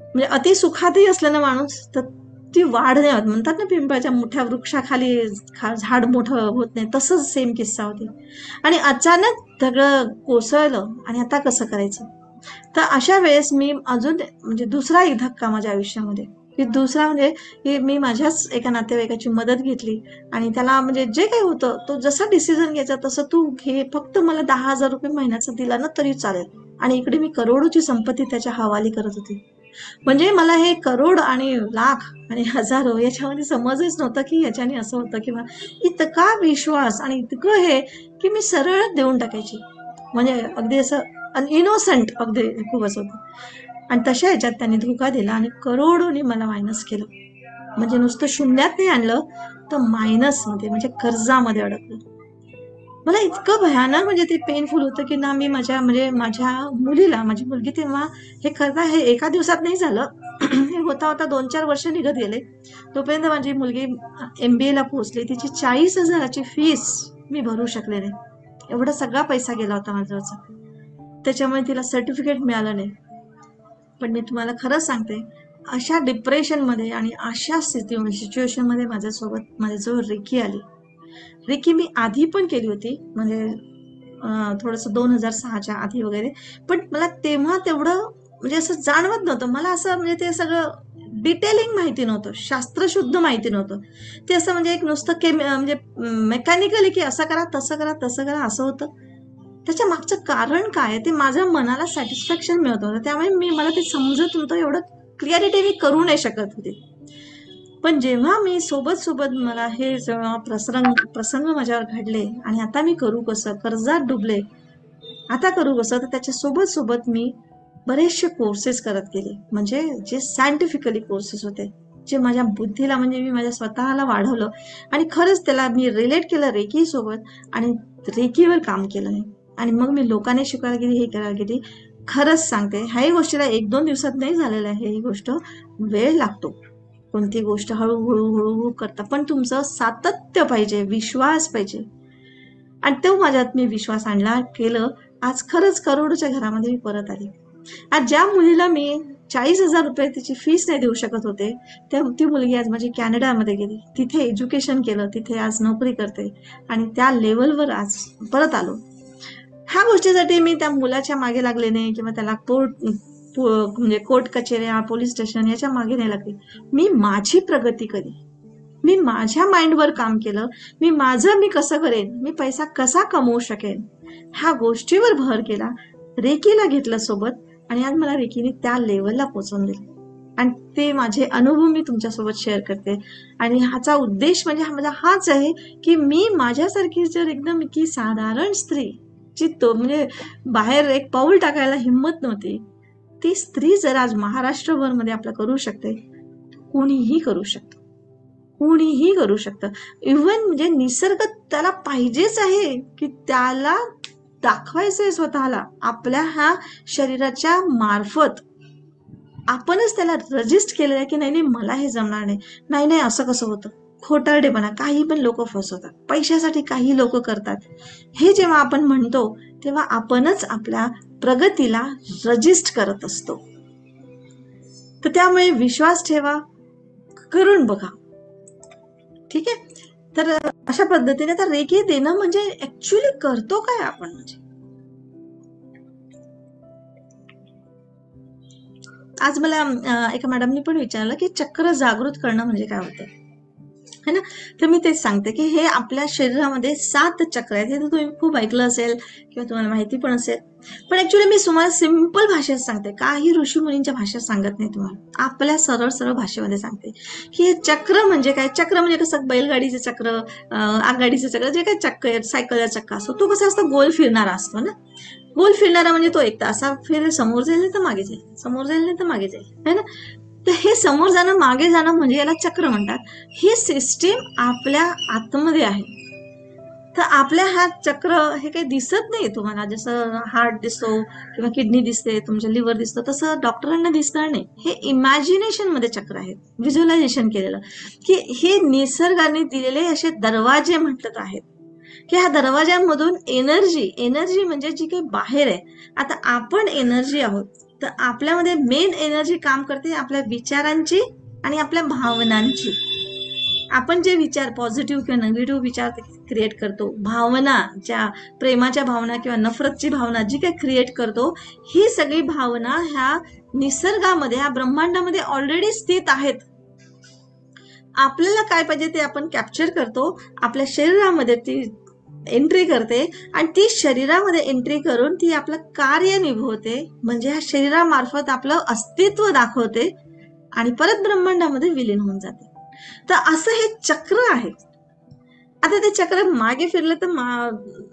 म्हणजे अति सुखातही असलं ना माणूस तर ती वाढ नाही होत. म्हणतात ना पिंपळाच्या मोठ्या वृक्षाखाली झाड मोठं होत नाही, तसंच सेम किस्सा होती. आणि अचानक सगळं कोसळलं आणि आता कसं करायचं. तर अशा वेळेस मी अजून म्हणजे दुसरा एक धक्का माझ्या आयुष्यामध्ये, की दुसरा म्हणजे की मी माझ्याच एका नातेवाईकाची मदत घेतली आणि त्याला म्हणजे जे काही होतं तो जसा डिसिजन घ्यायचा तसं तू घे, फक्त मला 10,000 रुपये महिन्याचा दिला ना तरी चालेल. आणि इकडे मी करोडोची संपत्ती त्याच्या हवाली करत होती. म्हणजे मला हे करोड आणि लाख आणि हजारो याच्यामध्ये समजच नव्हतं की याच्याने असं होतं किंवा इतका विश्वास आणि इतकं हे की मी सरळ देऊन टाकायची. म्हणजे अगदी असं इनोसंट अगदी खूप असं होतं. आणि तशा ह्याच्यात त्यांनी धोका दिला आणि करोडोनी मला मायनस केलं. म्हणजे नुसतं शून्यात नाही आणलं तर मायनस मध्ये, म्हणजे कर्जामध्ये अडकलं. मला इतकं भयानक म्हणजे ते पेनफुल होतं की ना मी माझ्या म्हणजे माझ्या मुलीला, माझी मुलगी तेव्हा हे करता हे एका दिवसात नाही झालं. हे होता होता 2-4 वर्ष निघत गेले. तोपर्यंत माझी मुलगी MBA ला पोहोचली. तिची 40,000ची फीस मी भरू शकले नाही. एवढा सगळा पैसा गेला होता माझ्यावरचा. त्याच्यामुळे तिला सर्टिफिकेट मिळालं नाही. पण मी तुम्हाला खरं सांगते, अशा डिप्रेशनमध्ये आणि अशा सिच्युएशनमध्ये माझ्याजवळ रिकी आली. रिकी मी आधी पण केली होती, म्हणजे थोडंसं 2006च्या आधी वगैरे. पण मला तेव्हा तेवढं म्हणजे असं जाणवत नव्हतं. मला असं म्हणजे ते सगळं डिटेलिंग माहिती नव्हतं, शास्त्रशुद्ध माहिती नव्हतं. ते असं म्हणजे एक नुसतं म्हणजे मेकॅनिकली की असं करा तसं करा तसं करा असं होतं. त्याच्या मागचं कारण काय ते माझ्या मनाला सॅटिस्फॅक्शन मिळत होतं. त्यामुळे मला ते समजत नव्हतं, एवढं क्लिअरिटी मी करू नाही शकत होते. पण जेव्हा मी सोबत मला हे प्रसंग माझ्यावर घडले आणि आता मी करू कसं, कर्जात डुबले, आता करू कसं, तर त्याच्या सोबत मी बरेचसे कोर्सेस करत गेले. म्हणजे जे सायंटिफिकली कोर्सेस होते, जे माझ्या बुद्धीला म्हणजे मी माझ्या स्वतःला वाढवलं आणि खरंच त्याला मी रिलेट केलं रेकी सोबत आणि रेकीवर काम केलं मी. आणि मग मी लोकांनी शिकायला गेली, हे करायला गेली. खरंच सांगते, ह्याही गोष्टीला 1-2 दिवसात नाही झालेलं आहे. ही गोष्ट वेळ लागतो. कोणती गोष्ट हळूहळू करता, पण तुमचं सातत्य पाहिजे, विश्वास पाहिजे. आणि तो माझ्यात मी विश्वास आणला, केलं. आज खरंच करोडोच्या घरामध्ये मी परत आली. आज ज्या मुलीला मी 40,000 रुपये तिची फीस नाही देऊ शकत होते, ती मुलगी आज माझी कॅनडामध्ये गेली, तिथे एज्युकेशन केलं, तिथे आज नोकरी करते आणि त्या लेवलवर आज परत आलो. ह्या गोष्टीसाठी मी त्या मुलाच्या मागे लागले नाही किंवा त्याला म्हणजे कोर्ट कचेऱ्या, पोलीस स्टेशन याच्या मागे नाही लागले. मी माझी प्रगती केली, मी माझ्या माइंडवर काम केलं, मी कसं करेन, मी पैसा कसा कमवू शकेन, ह्या गोष्टीवर भर केला. रेकीला घेतलं सोबत आणि आज मला रेकीने त्या लेवलला पोहोचवून दिलं. आणि ते माझे अनुभव मी तुमच्यासोबत शेअर करते. आणि ह्याचा उद्देश म्हणजे माझा हाच आहे की मी माझ्यासारखी जर एकदम की साधारण स्त्री जी म्हणजे बाहेर एक पाऊल टाकायला हिंमत नव्हती, ती स्त्री जर आज महाराष्ट्रभर मध्ये आपलं करू शकते, कोणीही करू शकतं, कोणीही करू शकतं. इव्हन म्हणजे निसर्ग त्याला पाहिजेच आहे की त्याला दाखवायचंय स्वतःला आपल्या ह्या शरीराच्या मार्फत. आपणच त्याला रजिस्ट केलेलं आहे की नाही मला हे जमणार नाही असं कसं होतं. खोटारडेपणा, काही पण लोक फसवतात, पैशासाठी काही लोक करतात. हे जेव्हा आपण म्हणतो तेव्हा आपणच आपल्या प्रगतीला रजिस्ट करत असतो. तर त्यामुळे विश्वास ठेवा, करून बघा. ठीक आहे. तर अशा पद्धतीने तर रेकी देणं म्हणजे ऍक्च्युली करतो काय आपण. म्हणजे आज मला एका मॅडमनी पण विचारलं की चक्र जागृत करणं म्हणजे काय होतं, है ना. तर मी तेच सांगते की हे आपल्या शरीरामध्ये 7 चक्र आहेत. हे तर तुम्ही खूप ऐकलं असेल किंवा तुम्हाला माहिती पण असेल. पण ऍक्च्युली मी तुम्हाला सिंपल भाषेत सांगते, काही ऋषी मुनींच्या भाषेत सांगत नाही तुम्हाला, आपल्या सरळ भाषेमध्ये सांगते की हे चक्र म्हणजे काय. चक्र म्हणजे कसं बैलगाडीचं चक्र, आगगाडीचं चक्र, जे काही चक्र आहे, सायकलचा चक्र असतो, तो कसा असतो, गोल फिरणारा असतो ना. गोल फिरणारा म्हणजे तो एक असा फिर, समोर जाईल नाही तर मागे जाईल, समोर जाईल नाही तर मागे जाईल, है ना. तर हे समोर जाणं मागे जाणं म्हणजे याला चक्र म्हणतात. ही सिस्टीम आपल्या आतमध्ये आहे. तर आपल्या हा चक्र हे काही दिसत नाही तुम्हाला, जसं हार्ट दिसतो किंवा किडनी दिसते, तुमचं लिव्हर दिसतं, तसं डॉक्टरांना दिसणार नाही. हे इमॅजिनेशन मध्ये चक्र आहेत, व्हिज्युअलायझेशन केलेलं, की हे निसर्गाने दिलेले असे दरवाजे म्हटलं आहेत की ह्या दरवाज्यांमधून एनर्जी म्हणजे जी काही बाहेर आहे. आता आपण एनर्जी आहोत, तर आपल्यामध्ये मेन एनर्जी काम करते आपल्या विचारांची आणि आपल्या भावनांची. आपण जे विचार पॉझिटिव्ह किंवा निगेटिव्ह विचार क्रिएट करतो, भावना, ज्या प्रेमाच्या भावना किंवा नफरतची भावना जी काही क्रिएट करतो, ही सगळी भावना ह्या निसर्गामध्ये, ह्या ब्रह्मांडामध्ये ऑलरेडी स्थित आहेत. आपल्याला काय पाहिजे ते आपण कॅप्चर करतो, आपल्या शरीरामध्ये ती एंट्री करते आणि ती शरीरामध्ये एंट्री करून ती आपलं कार्य निभवते, म्हणजे ह्या शरीरामार्फत आपलं अस्तित्व दाखवते आणि परत ब्रह्मांडामध्ये विलीन होऊन जाते. तर असं हे चक्र आहे. आता ते चक्र मागे फिरलं तर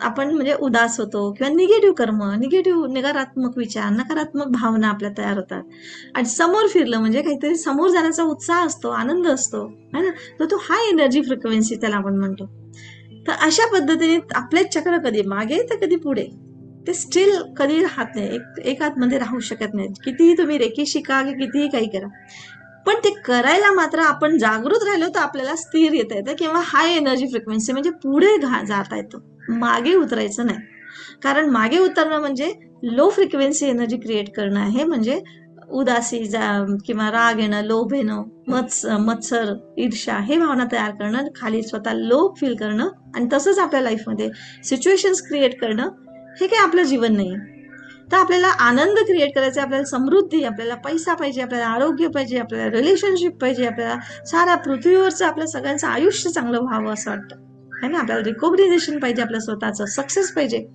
आपण म्हणजे उदास होतो किंवा निगेटिव्ह कर्म, नकारात्मक विचार, नकारात्मक भावना आपल्या तयार होतात. आणि समोर फिरलं म्हणजे काहीतरी समोर जाण्याचा उत्साह असतो, आनंद असतो, है ना. तर तो हाय एनर्जी फ्रिक्वेन्सी त्याला आपण म्हणतो. तर अशा पद्धतीने आपले चक्र कधी मागे तर कधी पुढे. ते स्टील कधी राहत नाही, एक आतमध्ये राहू शकत नाही. कितीही तुम्ही रेकी शिका की कितीही काही करा, पण ते करायला मात्र आपण जागृत राहिलो तर आपल्याला स्थिर येता येतं किंवा हाय एनर्जी फ्रिक्वेन्सी म्हणजे पुढे जाता येतं, मागे उतरायचं नाही. कारण मागे उतरणं म्हणजे लो फ्रिक्वेन्सी एनर्जी क्रिएट करणं आहे. म्हणजे उदासी किंवा राग येणं, लोभ येणं, मत्सर, ईर्ष्या हे भावना तयार करणं, खाली स्वतः लो फील करणं आणि तसंच आपल्या लाईफमध्ये सिच्युएशन्स क्रिएट करणं, हे काही आपलं जीवन नाही. तर आपल्याला आनंद क्रिएट करायचा, आपल्याला समृद्धी, आपल्याला पैसा पाहिजे, आपल्याला आरोग्य पाहिजे, आपल्याला रिलेशनशिप पाहिजे, आपल्याला साऱ्या पृथ्वीवरचं आपल्या सगळ्यांचं आयुष्य चांगलं व्हावं असं वाटतं है ना. आपल्याला रिकॉग्निशन पाहिजे, आपल्या स्वतःचं सक्सेस पाहिजे.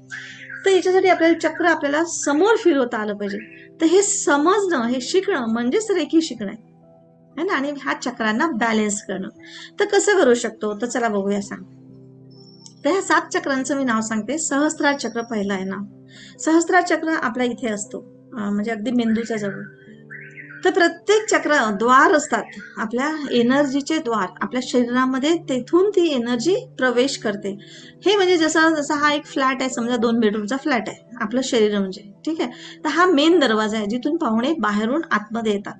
तर याच्यासाठी आपल्याला चक्र आपल्याला समोर फिरवता आलं पाहिजे. तर हे समजणं, हे शिकणं म्हणजेच रेकी शिकणं आहे ना. आणि ह्या चक्रांना बॅलन्स करणं. तर कसं करू शकतो, तर चला बघूया सांग. तर ह्या 7 चक्रांचं मी नाव सांगते. सहस्त्रार चक्र पहिलं आहे ना. सहस्त्रार चक्र आपल्या इथे असतो, म्हणजे अगदी मेंदूच्या जवळ. तर प्रत्येक चक्र द्वार असतात, आपल्या एनर्जीचे द्वार आपल्या शरीरामध्ये, तेथून ती एनर्जी प्रवेश करते. हे म्हणजे जसा हा एक फ्लॅट आहे, समजा 2 बेडरूमचा फ्लॅट आहे आपलं शरीर म्हणजे, ठीक आहे. तर हा मेन दरवाजा आहे जिथून पाहुणे बाहेरून आतमध्ये येतात,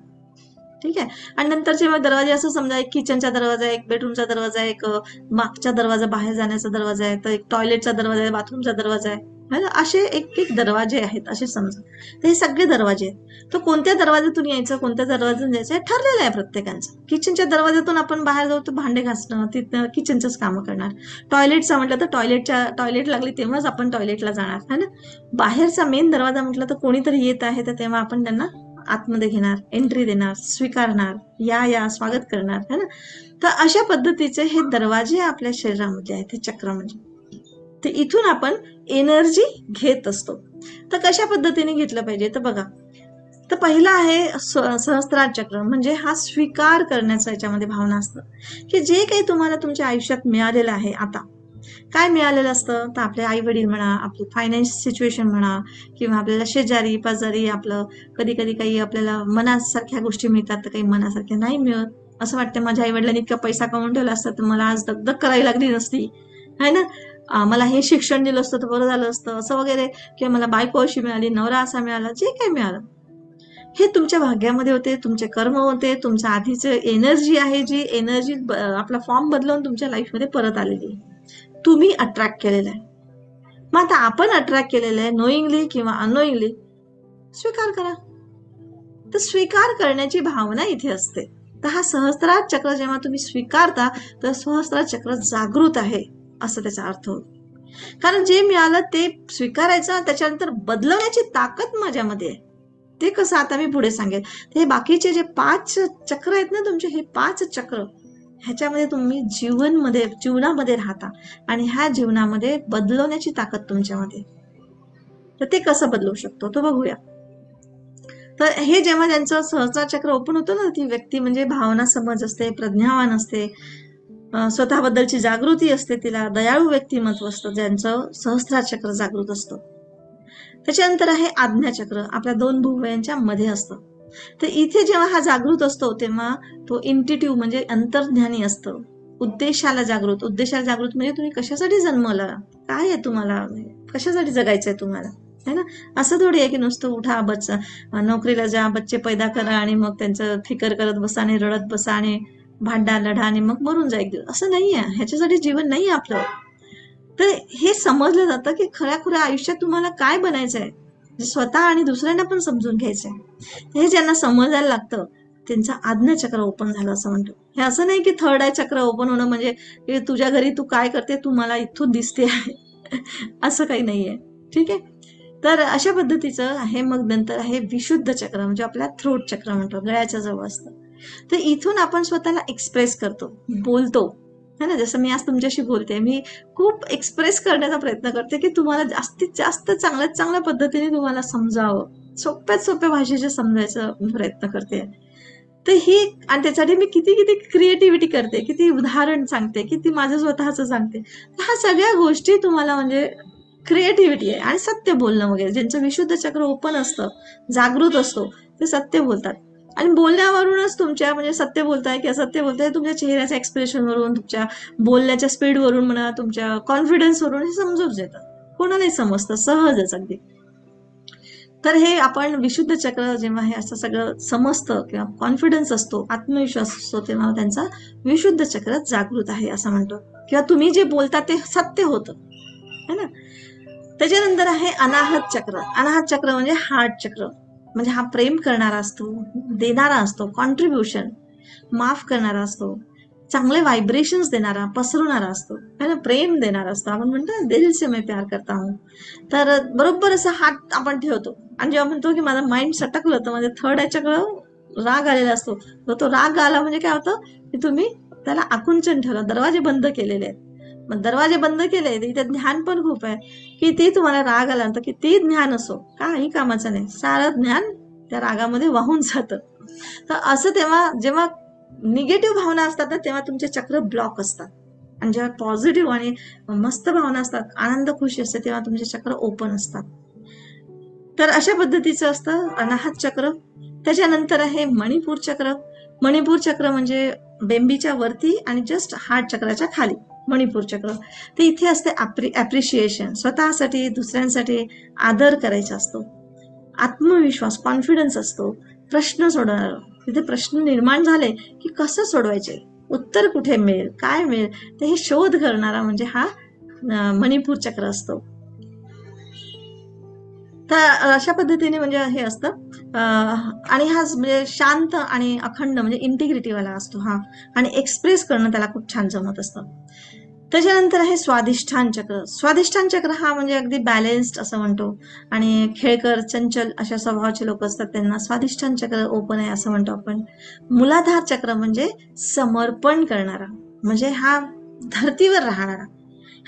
ठीक आहे. आणि नंतरचे मग दरवाजे असं समजा, एक किचनचा दरवाजा आहे, एक बेडरूमचा दरवाजा आहे, एक मागचा दरवाजा बाहेर जाण्याचा दरवाजा आहे, तर एक टॉयलेटचा दरवाजा आहे, बाथरूमचा दरवाजा आहे, असे एक एक दरवाजे आहेत असे समजा. तर हे सगळे दरवाजे आहेत. तर कोणत्या दरवाज्यातून यायचं, कोणत्या दरवाज्यातून जायचं हे ठरलेलं आहे प्रत्येकाचं. किचनच्या दरवाज्यातून आपण बाहेर जाऊ तर भांडे घासणं, तिथं किचनचंच कामं करणार. टॉयलेटचा म्हटलं तर टॉयलेट लागली तेव्हाच आपण टॉयलेटला जाणार है ना. बाहेरचा मेन दरवाजा म्हटलं तर कोणीतरी येत आहे तर तेव्हा आपण त्यांना आतमध्ये घेणार, एंट्री देणार, स्वीकारणार, या स्वागत करणार है ना. तर अशा पद्धतीचे हे दरवाजे आपल्या शरीरामध्ये आहेत, हे चक्र म्हणजे. तर इथून आपण एनर्जी घेत असतो. तर कशा पद्धतीने घेतलं पाहिजे, तर बघा. तर पहिला आहे सहस्त्रार चक्र, म्हणजे हा स्वीकार करण्याचा याच्यामध्ये भावना असतं, की जे काही तुम्हाला तुमच्या आयुष्यात मिळालेलं आहे. आता काय मिळालेलं असतं, तर आपले आई वडील म्हणा, आपली फायनान्स सिच्युएशन म्हणा, किंवा आपल्याला शेजारी पाजारी आपलं कधी कधी काही आपल्याला मनासारख्या गोष्टी मिळतात, तर काही मनासारख्या नाही मिळत. असं वाटतं माझ्या आई वडिलांनी इतका पैसा कमवून ठेवला असता तर मला आज दगदग करायला लागली नसती है ना. मला हे शिक्षण दिलं असतं तर बरं झालं असतं असं वगैरे, किंवा मला बायको अशी मिळाली, नवरा असा मिळाला, जे काही मिळालं हे तुमच्या भाग्यामध्ये होते, तुमचे कर्म होते, तुमच्या आधीचे एनर्जी आहे, जी एनर्जी आपला फॉर्म बदलवून तुमच्या लाईफमध्ये परत आलेली, तुम्ही अट्रॅक्ट केलेलं आहे. मग आता आपण अट्रॅक्ट केलेलं आहे, नोईंगली किंवा अनोईंगली, स्वीकार करा. तर स्वीकार करण्याची भावना इथे असते. तर हा सहस्त्रार चक्र जेव्हा तुम्ही स्वीकारता, तर सहस्त्रार चक्र जागृत आहे असं त्याचा अर्थ होतो. कारण जे मिळालं ते स्वीकारायचं, त्याच्यानंतर बदलवण्याची ताकद माझ्यामध्ये आहे. ते कसं आता मी पुढे सांगेन. हे बाकीचे जे 5 चक्र आहेत ना तुमचे, हे 5 चक्र ह्याच्यामध्ये तुम्ही जीवनामध्ये राहता, आणि ह्या जीवनामध्ये बदलवण्याची ताकद तुमच्यामध्ये. तर ते कसं बदलू शकतो तो बघूया. तर हे जेव्हा त्यांचं सहस्त्रार चक्र ओपन होतं ना, ती व्यक्ती म्हणजे भावना समज असते, प्रज्ञावान असते, स्वतःबद्दलची जागृती असते, तिला दयाळू व्यक्तिमत्व असतं, ज्यांचं सहस्त्रार चक्र जागृत असतं. त्याच्यानंतर आहे आज्ञाचक्र, आपल्या 2 भुवयांच्या मध्ये असतं. तर इथे जेव्हा हा जागृत असतो तेव्हा तो इंटिट्यूव्ह म्हणजे अंतर्ज्ञानी असतं. उद्देशाला जागृत म्हणजे तुम्ही कशासाठी जन्मला, काय आहे तुम्हाला, कशासाठी जगायचंय तुम्हाला है ना. असं थोडी आहे की नुसतं उठा, नोकरीला जा, बच्चे पैदा करा आणि मग त्यांचं फिकर करत बसा आणि रडत बसा आणि भांडा लढा आणि मग मरून जा एक दिवस, असं नाही आहे. ह्याच्यासाठी जीवन नाही आपलं. तर हे समजलं जातं की खऱ्या आयुष्यात तुम्हाला काय बनायचंय, स्वतः आणि दुसऱ्यांना पण समजून घ्यायचंय. हे ज्यांना समजायला लागतं त्यांचं आज्ञाचक्र ओपन झालं असं म्हणतो. हे असं नाही की थर्ड आय चक्र ओपन होणं म्हणजे तुझ्या घरी तू काय करते तू मला इथून दिसते आहे असं काही नाहीये, ठीक आहे. तर अशा पद्धतीचं आहे. मग नंतर आहे विशुद्ध चक्र, म्हणजे आपला थ्रोट चक्र म्हणतो, गळ्याच्या जवळ असतं. तर इथून आपण स्वतःला एक्सप्रेस करतो, बोलतो है ना. जसं मी आज तुमच्याशी बोलते, मी खूप एक्सप्रेस करण्याचा प्रयत्न करते की तुम्हाला जास्तीत जास्त चांगल्या पद्धतीने तुम्हाला समजावं, सोप्यात सोप्या भाषेचे समजायचा प्रयत्न करते. तर ही, आणि त्यासाठी मी किती किती क्रिएटिव्हिटी करते, किती उदाहरण सांगते, किती माझं स्वतःच सांगते. ह्या सगळ्या गोष्टी तुम्हाला म्हणजे क्रिएटिव्हिटी आहे. आणि सत्य बोलणं वगैरे, ज्यांचं विशुद्ध चक्र ओपन असतं, जागृत असतो, ते सत्य बोलतात. आणि बोलण्यावरूनच तुमच्या म्हणजे सत्य बोलताय की असत्य बोलताय तुमच्या चेहऱ्याच्या एक्सप्रेशन वरून, तुमच्या बोलण्याच्या स्पीड वरून म्हणा, तुमच्या कॉन्फिडन्स वरून हे समजून येतं. कोणालाही समजतं सहजच अगदी. तर हे आपण विशुद्ध चक्र जेव्हा हे असं सगळं समजतं किंवा कॉन्फिडन्स असतो, आत्मविश्वास असतो, तेव्हा त्यांचा विशुद्ध चक्र जागृत आहे असं म्हणतो, किंवा तुम्ही जे बोलता ते सत्य होतं, है ना. त्याच्यानंतर आहे अनाहत चक्र. अनाहत चक्र म्हणजे हार्ट चक्र. म्हणजे हा प्रेम करणारा असतो, देणारा असतो, कॉन्ट्रीब्युशन, माफ करणारा असतो, चांगले व्हायब्रेशन्स देणारा, पसरवणारा असतो, है ना, प्रेम देणारा असतो. आपण म्हणतो ना, दिल से मैं प्यार करता हूं. तर बरोबर असं हात आपण ठेवतो आणि जेव्हा म्हणतो की माझं माइंड सटकलं, तर माझं थर्ड आय चक्र राग आलेला असतो. तो राग आला म्हणजे काय होतं की तुम्ही त्याला आकुंचन ठेवलं, दरवाजे बंद केलेले आहेत. मग दरवाजे बंद केले, इथे ज्ञान पण खूप आहे. किती तुम्हाला राग आला तर किती ज्ञान असो, काही कामाचं नाही, सारं ज्ञान त्या रागामध्ये वाहून जातं. तर असं तेव्हा जेव्हा निगेटिव्ह भावना असतात ना, तेव्हा तुमचे चक्र ब्लॉक असतात. आणि जेव्हा पॉझिटिव्ह आणि मस्त भावना असतात, आनंद खुशी असते, तेव्हा तुमचे चक्र ओपन असतात. तर अशा पद्धतीचं असतं अनाहत चक्र. त्याच्यानंतर आहे मणिपूर चक्र. मणिपूर चक्र म्हणजे बेंबीच्या वरती आणि जस्ट हार्ट चक्राच्या खाली मणिपूर चक्र. ते इथे असते अप्रिशिएशन, स्वतःसाठी दुसऱ्यांसाठी आदर करायचा असतो, आत्मविश्वास, कॉन्फिडन्स असतो, प्रश्न सोडवणार. तिथे प्रश्न निर्माण झाले की कसं सोडवायचे, उत्तर कुठे मिळेल, काय मिळेल, ते हे शोध करणारा म्हणजे हा मणिपूर चक्र असतो. तर अशा पद्धतीने म्हणजे हे असतं. आणि हा म्हणजे शांत आणि अखंड म्हणजे इंटिग्रिटीवाला असतो हा, आणि एक्सप्रेस करणं त्याला खूप छान जमत असतं. त्याच्यानंतर आहे स्वाधिष्ठान चक्र. स्वाधिष्ठान चक्र हा म्हणजे अगदी बॅलेन्स्ड असं म्हणतो, आणि खेळकर, चंचल अशा स्वभावाचे लोक असतात त्यांना स्वाधिष्ठान चक्र ओपन आहे असं म्हणतो आपण. मूलाधार चक्र म्हणजे समर्पण करणारा, म्हणजे हा धर्तीवर राहणारा,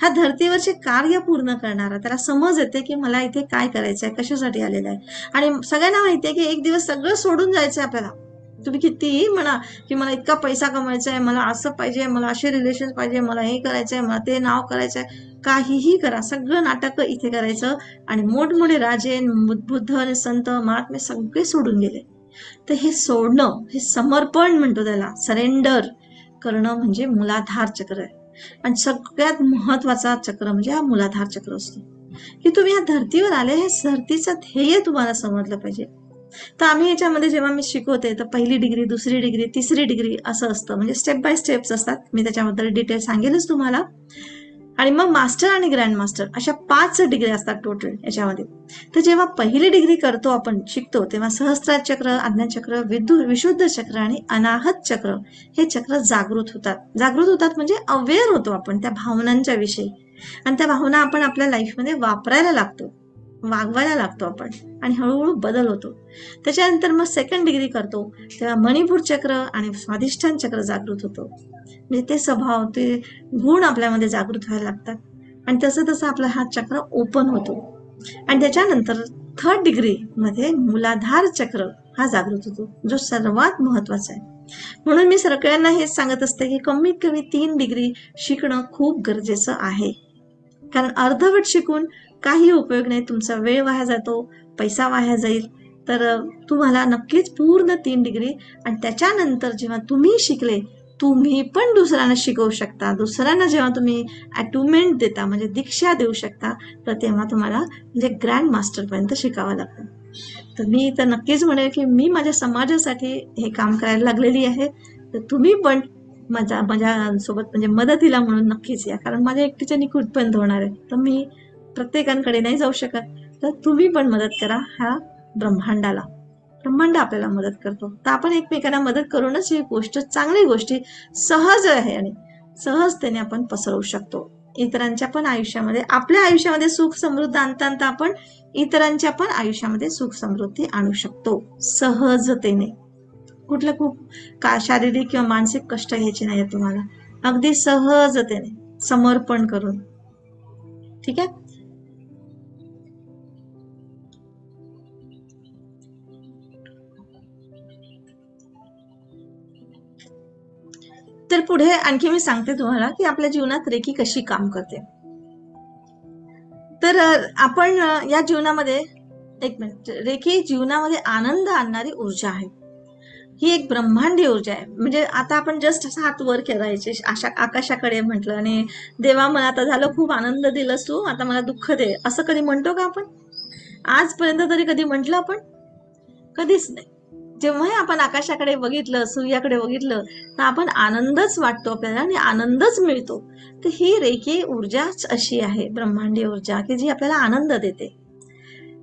ह्या धर्तीवरचे कार्य पूर्ण करणारा, त्याला समज येते की मला इथे काय करायचंय, कशासाठी आलेलं आहे. आणि सगळ्यांना माहितीये की एक दिवस सगळं सोडून जायचंय आपल्याला. तुम्ही कितीही म्हणा की मला इतका पैसा कमवायचा आहे, मला असं पाहिजे, मला असे रिलेशन पाहिजे, मला हे करायचंय, मला ते नाव करायचंय, काहीही करा, सगळं नाटक इथे करायचं. आणि मोठमोठे राजे, बुद्ध आणि संत महात्मे सगळे सोडून गेले. तर हे सोडणं, हे समर्पण म्हणतो, त्याला सरेंडर करणं म्हणजे मूलाधार चक्र आहे. आणि सगळ्यात महत्वाचा चक्र म्हणजे हा मूलाधार चक्र असतो, की तुम्ही या धर्तीवर आले, हे धर्तीचं ध्येय तुम्हाला समजलं पाहिजे. तर आम्ही याच्यामध्ये जेव्हा मी शिकवते, तर पहिली डिग्री, दुसरी डिग्री, तिसरी डिग्री असं असतं, म्हणजे स्टेप बाय स्टेप्स असतात. मी त्याच्याबद्दल डिटेल सांगेलच तुम्हाला. आणि मग मास्टर आणि ग्रँड मास्टर अशा 5 डिग्री असतात टोटल याच्यामध्ये. तर जेव्हा पहिली डिग्री करतो, आपण शिकतो, तेव्हा सहस्त्रार चक्र, आज्ञा चक्र, विशुद्ध चक्र आणि अनाहत चक्र हे चक्र जागृत होतात. जागृत होतात म्हणजे अवेअर होतो आपण त्या भावनांच्या विषयी, आणि त्या भावना आपण आपल्या लाईफमध्ये वापरायला लागतो, वागवायला लागतो आपण, आणि हळूहळू बदल होतो. त्याच्यानंतर मग सेकंड डिग्री करतो, तेव्हा मणिपूर चक्र आणि स्वाधिष्ठान चक्र जागृत होतो. म्हणजे ते स्वभाव, ते गुण आपल्यामध्ये जागृत व्हायला लागतात, आणि तसं तसं आपला हा चक्र ओपन होतो. आणि त्याच्यानंतर थर्ड डिग्री मध्ये मूलाधार चक्र हा जागृत होतो, जो सर्वात महत्वाचा आहे. म्हणून मी सगळ्यांना हेच सांगत असते की कमीत कमी 3 डिग्री शिकणं खूप गरजेचं आहे. कारण अर्धवट शिकून काही उपयोग नाही, तुमचा वेळ वाया जातो, पैसा वाया जाईल. तर तुम्हाला नक्कीच पूर्ण 3 डिग्री, आणि त्याच्यानंतर जेव्हा तुम्ही शिकले, तुम्ही पण दुसऱ्यांना शिकवू शकता. दुसऱ्यांना जेव्हा तुम्ही अटुमेंट देता, म्हणजे दीक्षा देऊ शकता, तर तेव्हा तुम्हाला म्हणजे ग्रँड मास्टर पर्यंत शिकावं लागतं. तर मी तर नक्कीच म्हणेल की मी माझ्या समाजासाठी हे काम करायला लागलेली आहे. तर तुम्ही पण माझ्या सोबत म्हणजे मदतीला म्हणून नक्कीच या, कारण माझ्या एकटीच्या कुठपर्यंत होणार आहे. तर मी प्रत्येकांकडे नाही जाऊ शकत. तर तुम्ही पण मदत करा ह्या ब्रह्मांडाला. ब्रह्मांड आपल्याला मदत करतो. तर आपण एकमेकांना मदत करूनच ही गोष्ट, चांगली गोष्टी सहज आहे आणि सहजतेने आपण पसरवू शकतो. इतरांच्या पण आयुष्यामध्ये, आपल्या आयुष्यामध्ये सुख समृद्धी आणता आणता आपण इतरांच्या पण आयुष्यामध्ये सुख समृद्धी आणू शकतो सहजतेने. कुठलं खूप शारीरिक किंवा मानसिक कष्ट घ्यायचे नाही तुम्हाला, अगदी सहजतेने समर्पण करून. ठीक आहे. तर पुढे आणखी मी सांगते तुम्हाला की आपल्या जीवनात रेकी कशी काम करते. तर आपण या जीवनामध्ये, एक मिनिट, रेकी जीवनामध्ये आनंद आणणारी ऊर्जा आहे. ही एक ब्रह्मांडी ऊर्जा आहे. म्हणजे आता आपण जस्ट असा हात वर करायचे आकाशाकडे म्हटलं आणि देवा मला आता झालं खूप आनंद दिलास तू, आता मला दुःख दे, असं कधी म्हणतो का आपण? आजपर्यंत तरी कधी म्हटलं आपण? कधीच नाही. जेव्हाही आपण आकाशाकडे बघितलं, सूर्याकडे बघितलं, तर आपण आनंदच वाटतो आपल्याला आणि आनंदच मिळतो. तर ही रेकी ऊर्जाच अशी आहे, ब्रह्मांडी ऊर्जा, की जी आपल्याला आनंद देते.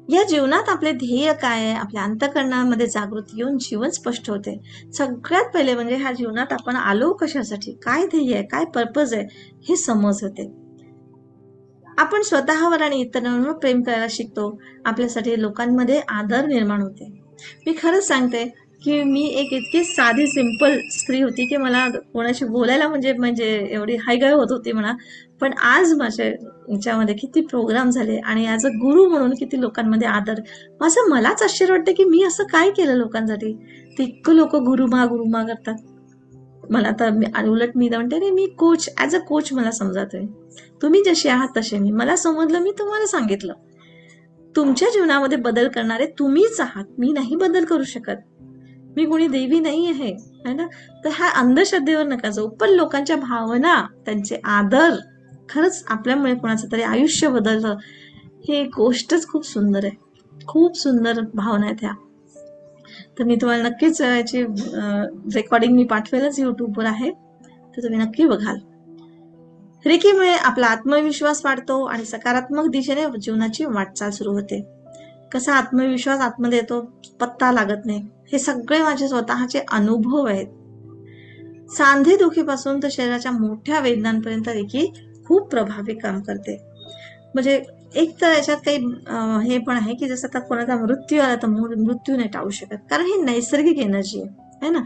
या जीवनात आपले ध्येय काय आहे, आपल्या अंतःकरणामध्ये जागृती येऊन जीवन स्पष्ट होते. सगळ्यात पहिले म्हणजे ह्या जीवनात आपण आलो कशासाठी, काय ध्येय आहे, काय पर्पज आहे, हे समज होते. आपण स्वतःवर आणि इतरांवर प्रेम करायला शिकतो. आपल्यासाठी लोकांमध्ये आदर निर्माण होते. मी खरंच सांगते की मी एक इतकी साधी सिंपल स्त्री होती की मला कोणाशी बोलायला म्हणजे म्हणजे एवढी हायगाय होत होती म्हणा. पण आज माझ्या याच्यामध्ये किती प्रोग्राम झाले आणि ॲज अ गुरु म्हणून किती लोकांमध्ये आदर. असं मलाच आश्चर्य वाटतं की मी असं काय केलं लोकांसाठी. ते इतकं लोक गुरुमा करतात. मला तर उलट मी म्हणते रे, मी कोच, ॲज अ कोच मला समजा तुम्ही जसे आहात तसे मी, मला समजलं, मी तुम्हाला सांगितलं. तुमच्या जीवनामध्ये बदल करणारे तुम्हीच आहात, मी नाही बदल करू शकत. मी कोणी देवी नाही आहे, है ना? तर ह्या अंधश्रद्धेवर नका जाऊ, पण लोकांच्या भावना, त्यांचे आदर, खरंच आपल्यामुळे कोणाचं तरी आयुष्य बदललं, ही गोष्टच खूप सुंदर आहे. खूप सुंदर भावना आहेत ह्या. तर मी तुम्हाला नक्कीच याची रेकॉर्डिंग मी पाठवेलच, युट्यूबवर आहे, तर तुम्ही नक्की बघाल. रेकीमुळे आपला आत्मविश्वास वाढतो आणि सकारात्मक दिशेने जीवनाची वाटचाल सुरू होते. कसा आत्मविश्वास आतमध्ये येतो, पत्ता लागत नाही. हे सगळे माझे स्वतःचे अनुभव आहेत. सांधेदुखीपासून तर शरीराच्या मोठ्या वेदनांपर्यंत रेकी खूप प्रभावी काम करते. म्हणजे एक तर याच्यात काही हे पण आहे की जसं आता कोणाचा मृत्यू आला तर मृत्यू नाही टाळू शकत, कारण ही नैसर्गिक एनर्जी आहे ना.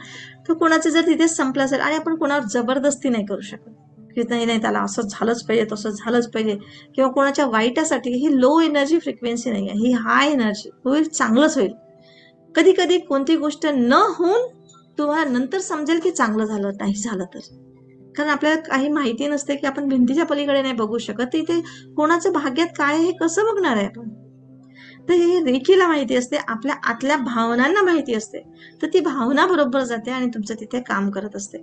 तर कोणाचं जर तिथेच संपलं असेल आणि आपण कोणावर जबरदस्ती नाही करू शकत की नाही नाही त्याला असं झालंच पाहिजे तसं झालंच पाहिजे, किंवा कोणाच्या वाईटासाठी. ही लो एनर्जी फ्रिक्वेन्सी नाही आहे, ही हाय एनर्जी. होईल चांगलंच होईल. कधी कधी कोणती गोष्ट न होऊन तुम्हाला नंतर समजेल की चांगलं झालं, नाही झालं तर. कारण आपल्याला काही माहिती नसते की आपण भिंतीच्या पलीकडे नाही बघू शकत, तिथे कोणाचं भाग्यात काय आहे हे कसं बघणार आहे आपण. तर हे रेखीला माहिती असते, आपल्या आतल्या भावनांना माहिती असते, तर ती भावना बरोबर जाते आणि तुमचं तिथे काम करत असते.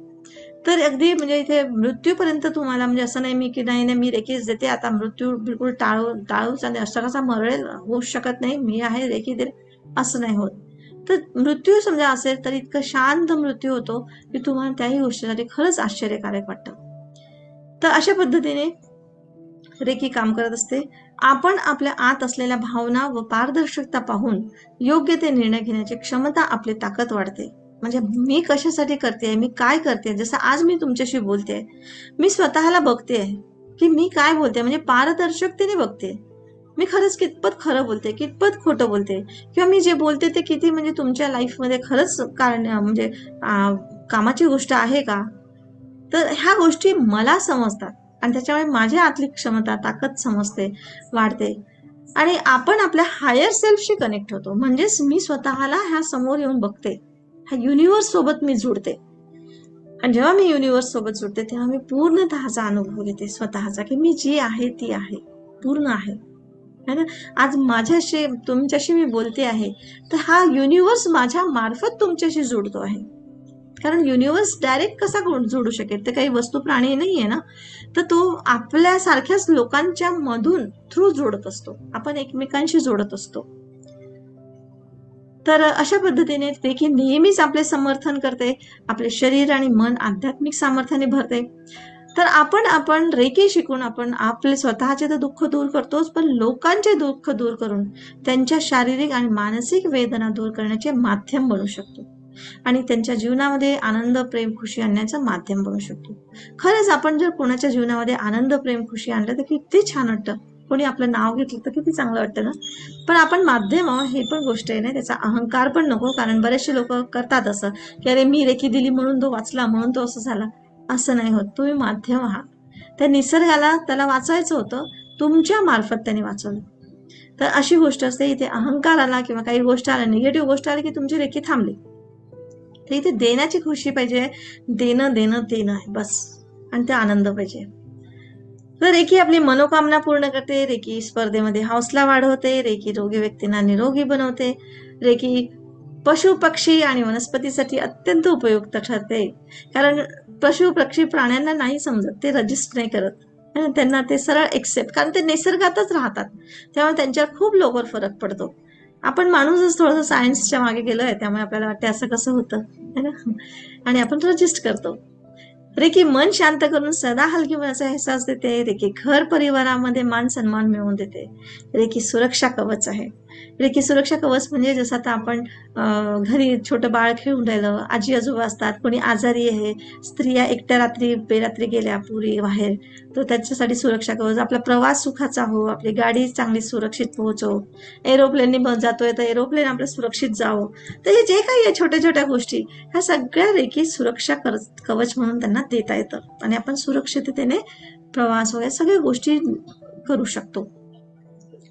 तर अगदी म्हणजे इथे मृत्यूपर्यंत तुम्हाला, म्हणजे असं नाही मी की नाही नाही मी रेखीच देते आता मृत्यू बिलकुल टाळूच आणि असं कसा मरेल, होऊच शकत नाही, मी आहे रेखी दे, असं नाही होत. तर मृत्यू समजा असेल तर इतकं शांत मृत्यू होतो की तुम्हाला त्याही गोष्टीसाठी खरंच आश्चर्यकारक वाटतं. तर अशा पद्धतीने रेकी काम करत असते. आपण आपल्या आत असलेल्या भावना व पारदर्शकता पाहून योग्य ते निर्णय घेण्याची क्षमता, आपली ताकद वाढते. म्हणजे मी कशासाठी करते, मी काय करते, जसं आज मी तुमच्याशी बोलते, मी स्वतःला बघते की मी काय बोलते, म्हणजे पारदर्शकतेने बघते. मी खरंच कितपत खरं बोलते, कितपत खोटं बोलते, किंवा मी जे बोलते ते किती म्हणजे तुमच्या लाईफमध्ये खरंच कारण म्हणजे कामाची गोष्ट आहे का. तर ह्या गोष्टी मला समजतात आणि त्याच्यामुळे माझ्या आतली क्षमता, ताकद समजते, वाढते. आणि आपण आपल्या हायर सेल्फशी कनेक्ट होतो. म्हणजेच मी स्वतःला ह्या समोर येऊन बघते, ह्या युनिव्हर्स सोबत मी जुडते. आणि जेव्हा मी युनिव्हर्स सोबत जुडते तेव्हा मी पूर्णतःचा अनुभव घेते स्वतःचा, की मी जी आहे ती आहे, पूर्ण आहे, है ना. आज माझ्याशी तुमच्याशी मी बोलते आहे, तर हा युनिव्हर्स माझ्या मार्फत तुमच्याशी जोडतो आहे. कारण युनिव्हर्स डायरेक्ट कसा जोडू शकेल, ते काही वस्तू प्राणी नाहीये ना. तर तो आपल्या सारख्याच लोकांच्या मधून थ्रू जोडत असतो, आपण एकमेकांशी जोडत असतो. तर अशा पद्धतीने देखील नेहमीच आपले समर्थन करते, आपले शरीर आणि मन आध्यात्मिक सामर्थ्याने भरते. तर आपण रेकी शिकून आपण आपले स्वतःचे तर दुःख दूर करतोच, पण लोकांचे दुःख दूर करून त्यांच्या शारीरिक आणि मानसिक वेदना दूर करण्याचे माध्यम बनू शकतो आणि त्यांच्या जीवनामध्ये आनंद, प्रेम, खुशी आणण्याचं माध्यम बनू शकतो. खरंच आपण जर कोणाच्या जीवनामध्ये आनंद, प्रेम, खुशी आणलं तर किती छान वाटतं. कोणी आपलं नाव घेतलं तर किती चांगलं वाटतं ना. पण आपण माध्यम आहोत हे पण गोष्ट आहे ना, त्याचा अहंकार पण नको. कारण बरेचसे लोक करतात असं की अरे मी रेकी दिली म्हणून तो वाचला, म्हणून तो असं झाला. असं नाही होत. तुम्ही माध्यम आहात. त्या निसर्गाला त्याला वाचवायचं होतं, तुमच्या मार्फत त्याने वाचवलं. तर अशी गोष्ट असते. इथे अहंकार आला किंवा काही गोष्ट आल्या, निगेटिव्ह गोष्ट आली की तुमची रेखी थांबली. तर इथे देण्याची खुशी पाहिजे, देणं देणं देणं आहे बस, आणि ते आनंद पाहिजे. तर रेकी आपली मनोकामना पूर्ण करते, रेकी स्पर्धेमध्ये हौसला वाढवते, रेकी रोगी व्यक्तींना निरोगी बनवते, रेकी पशु पक्षी आणि वनस्पतीसाठी अत्यंत उपयुक्त ठरते. कारण पशु पक्षी प्राण्यांना नाही समजत, ते रजिस्ट नाही करत, त्यांना ते सरळ एक्सेप्ट, कारण ते निसर्गातच राहतात, त्यामुळे त्यांच्यावर खूप लवकर फरक पडतो. आपण माणूसच थोडंसं सायन्सच्या मागे गेलोय, त्यामुळे आपल्याला वाटते असं कसं होतं, है ना, आणि आपण रजिस्ट करतो. रेकी मन शांत करून सदा हलकीपणाचा एहसास देते. रेकी घर परिवारामध्ये मान सन्मान मिळवून देते. रेकी सुरक्षा कवच आहे. रेकी सुरक्षा कवच म्हणजे जसं आता आपण घरी छोटं बाळ खेळून राहिलं, आजी आजोबा असतात, कोणी आजारी आहे, स्त्रिया एकट्या रात्री बेरात्री गेल्या पुरी बाहेर, तर त्याच्यासाठी सुरक्षा कवच. आपला प्रवास सुखाचा हो, आपली गाडी चांगली सुरक्षित पोहोचो, एरोप्लेननी जातोय तर एरोप्लेन आपलं सुरक्षित जावं. तर हे जे काही आहे छोट्या छोट्या गोष्टी, ह्या सगळ्या रेकी सुरक्षा कवच म्हणून त्यांना देता येतं, आणि आपण सुरक्षिततेने प्रवास वगैरे सगळ्या गोष्टी करू शकतो.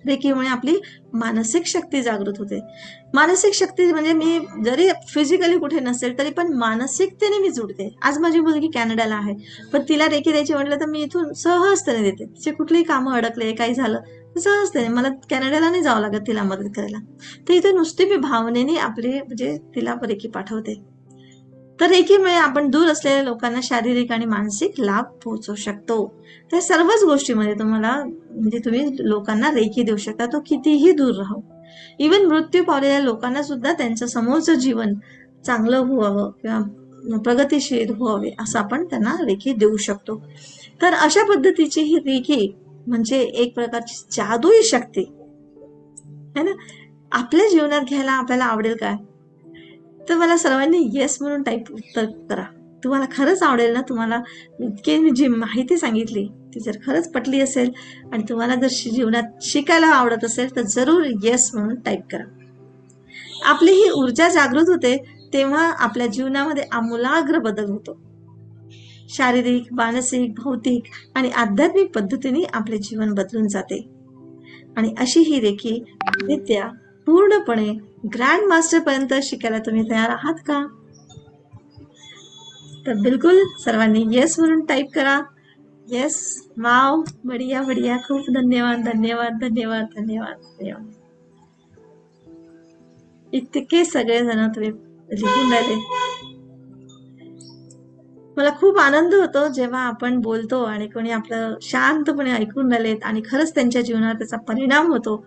रेकीमुळे आपली मानसिक शक्ती जागृत होते. मानसिक शक्ती म्हणजे मी जरी फिजिकली कुठे नसेल तरी पण मानसिकतेने मी जुडते. आज माझी मुलगी कॅनडाला आहे, पण तिला रेकी द्यायची म्हटलं तर मी इथून सहजतेने देते. तिचे कुठलेही कामं अडकले, काही झालं सहजतेने, मला कॅनडाला नाही जावं लागत तिला मदत करायला. तर इथे नुसती मी भावनेने आपली म्हणजे तिला रेकी पाठवते. तर रेकीमुळे आपण दूर असलेल्या लोकांना शारीरिक आणि मानसिक लाभ पोहोचवू शकतो. त्या सर्वच गोष्टीमध्ये तुम्हाला म्हणजे तुम्ही लोकांना रेकी देऊ शकता, तो कितीही दूर राहो. इवन मृत्यू पावलेल्या लोकांना सुद्धा त्यांचं समोरचं जीवन चांगलं व्हावं किंवा प्रगतिशील व्हावे असं आपण त्यांना रेकी देऊ शकतो. तर अशा पद्धतीची ही रेकी म्हणजे एक प्रकारची जादुई शक्ती है ना, आपल्या जीवनात घ्यायला आपल्याला आवडेल काय? तर मला सर्वांनी येस म्हणून टाईप उत्तर करा. तुम्हाला खरंच आवडेल ना, तुम्हाला इतके मी जी माहिती सांगितली ती जर खरंच पटली असेल आणि तुम्हाला जर जीवनात शिकायला आवडत असेल तर जरूर येस म्हणून टाईप करा. आपली ही ऊर्जा जागृत होते तेव्हा आपल्या जीवनामध्ये आमूलाग्र बदल होतो. शारीरिक, मानसिक, भौतिक आणि आध्यात्मिक पद्धतीने आपले जीवन बदलून जाते. आणि अशी ही रेकी विद्या पूर्णपणे ग्रँड मास्टर पर्यंत शिकायला तुम्ही तयार आहात का? तर बिलकुल सर्वांनी येस म्हणून टाईप करा. येस, वाव, बढिया बढिया, खूप धन्यवाद धन्यवाद धन्यवाद धन्यवाद धन्यवाद. इतके सगळेजण तुम्ही लिहून राहिले. मला खूप आनंद होतो जेव्हा आपण बोलतो आणि कोणी आपलं शांतपणे ऐकून राहिलेत आणि खरंच त्यांच्या जीवनात त्याचा परिणाम होतो.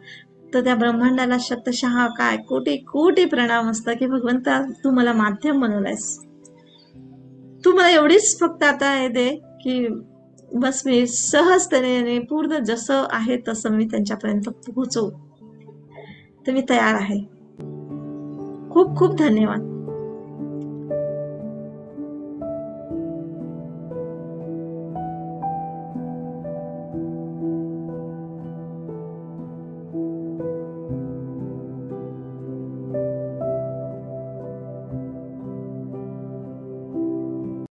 तर त्या ब्रह्मांडाला शतशः काय कोटी कोटी प्रणाम असतं की भगवंता तू मला माध्यम बनवलायस. तू मला एवढीच फक्त आता हे दे की बस मी सहजतेने पूर्ण जसं आहे तसं मी त्यांच्यापर्यंत पोहोचू. तर मी तयार आहे. खूप खूप धन्यवाद.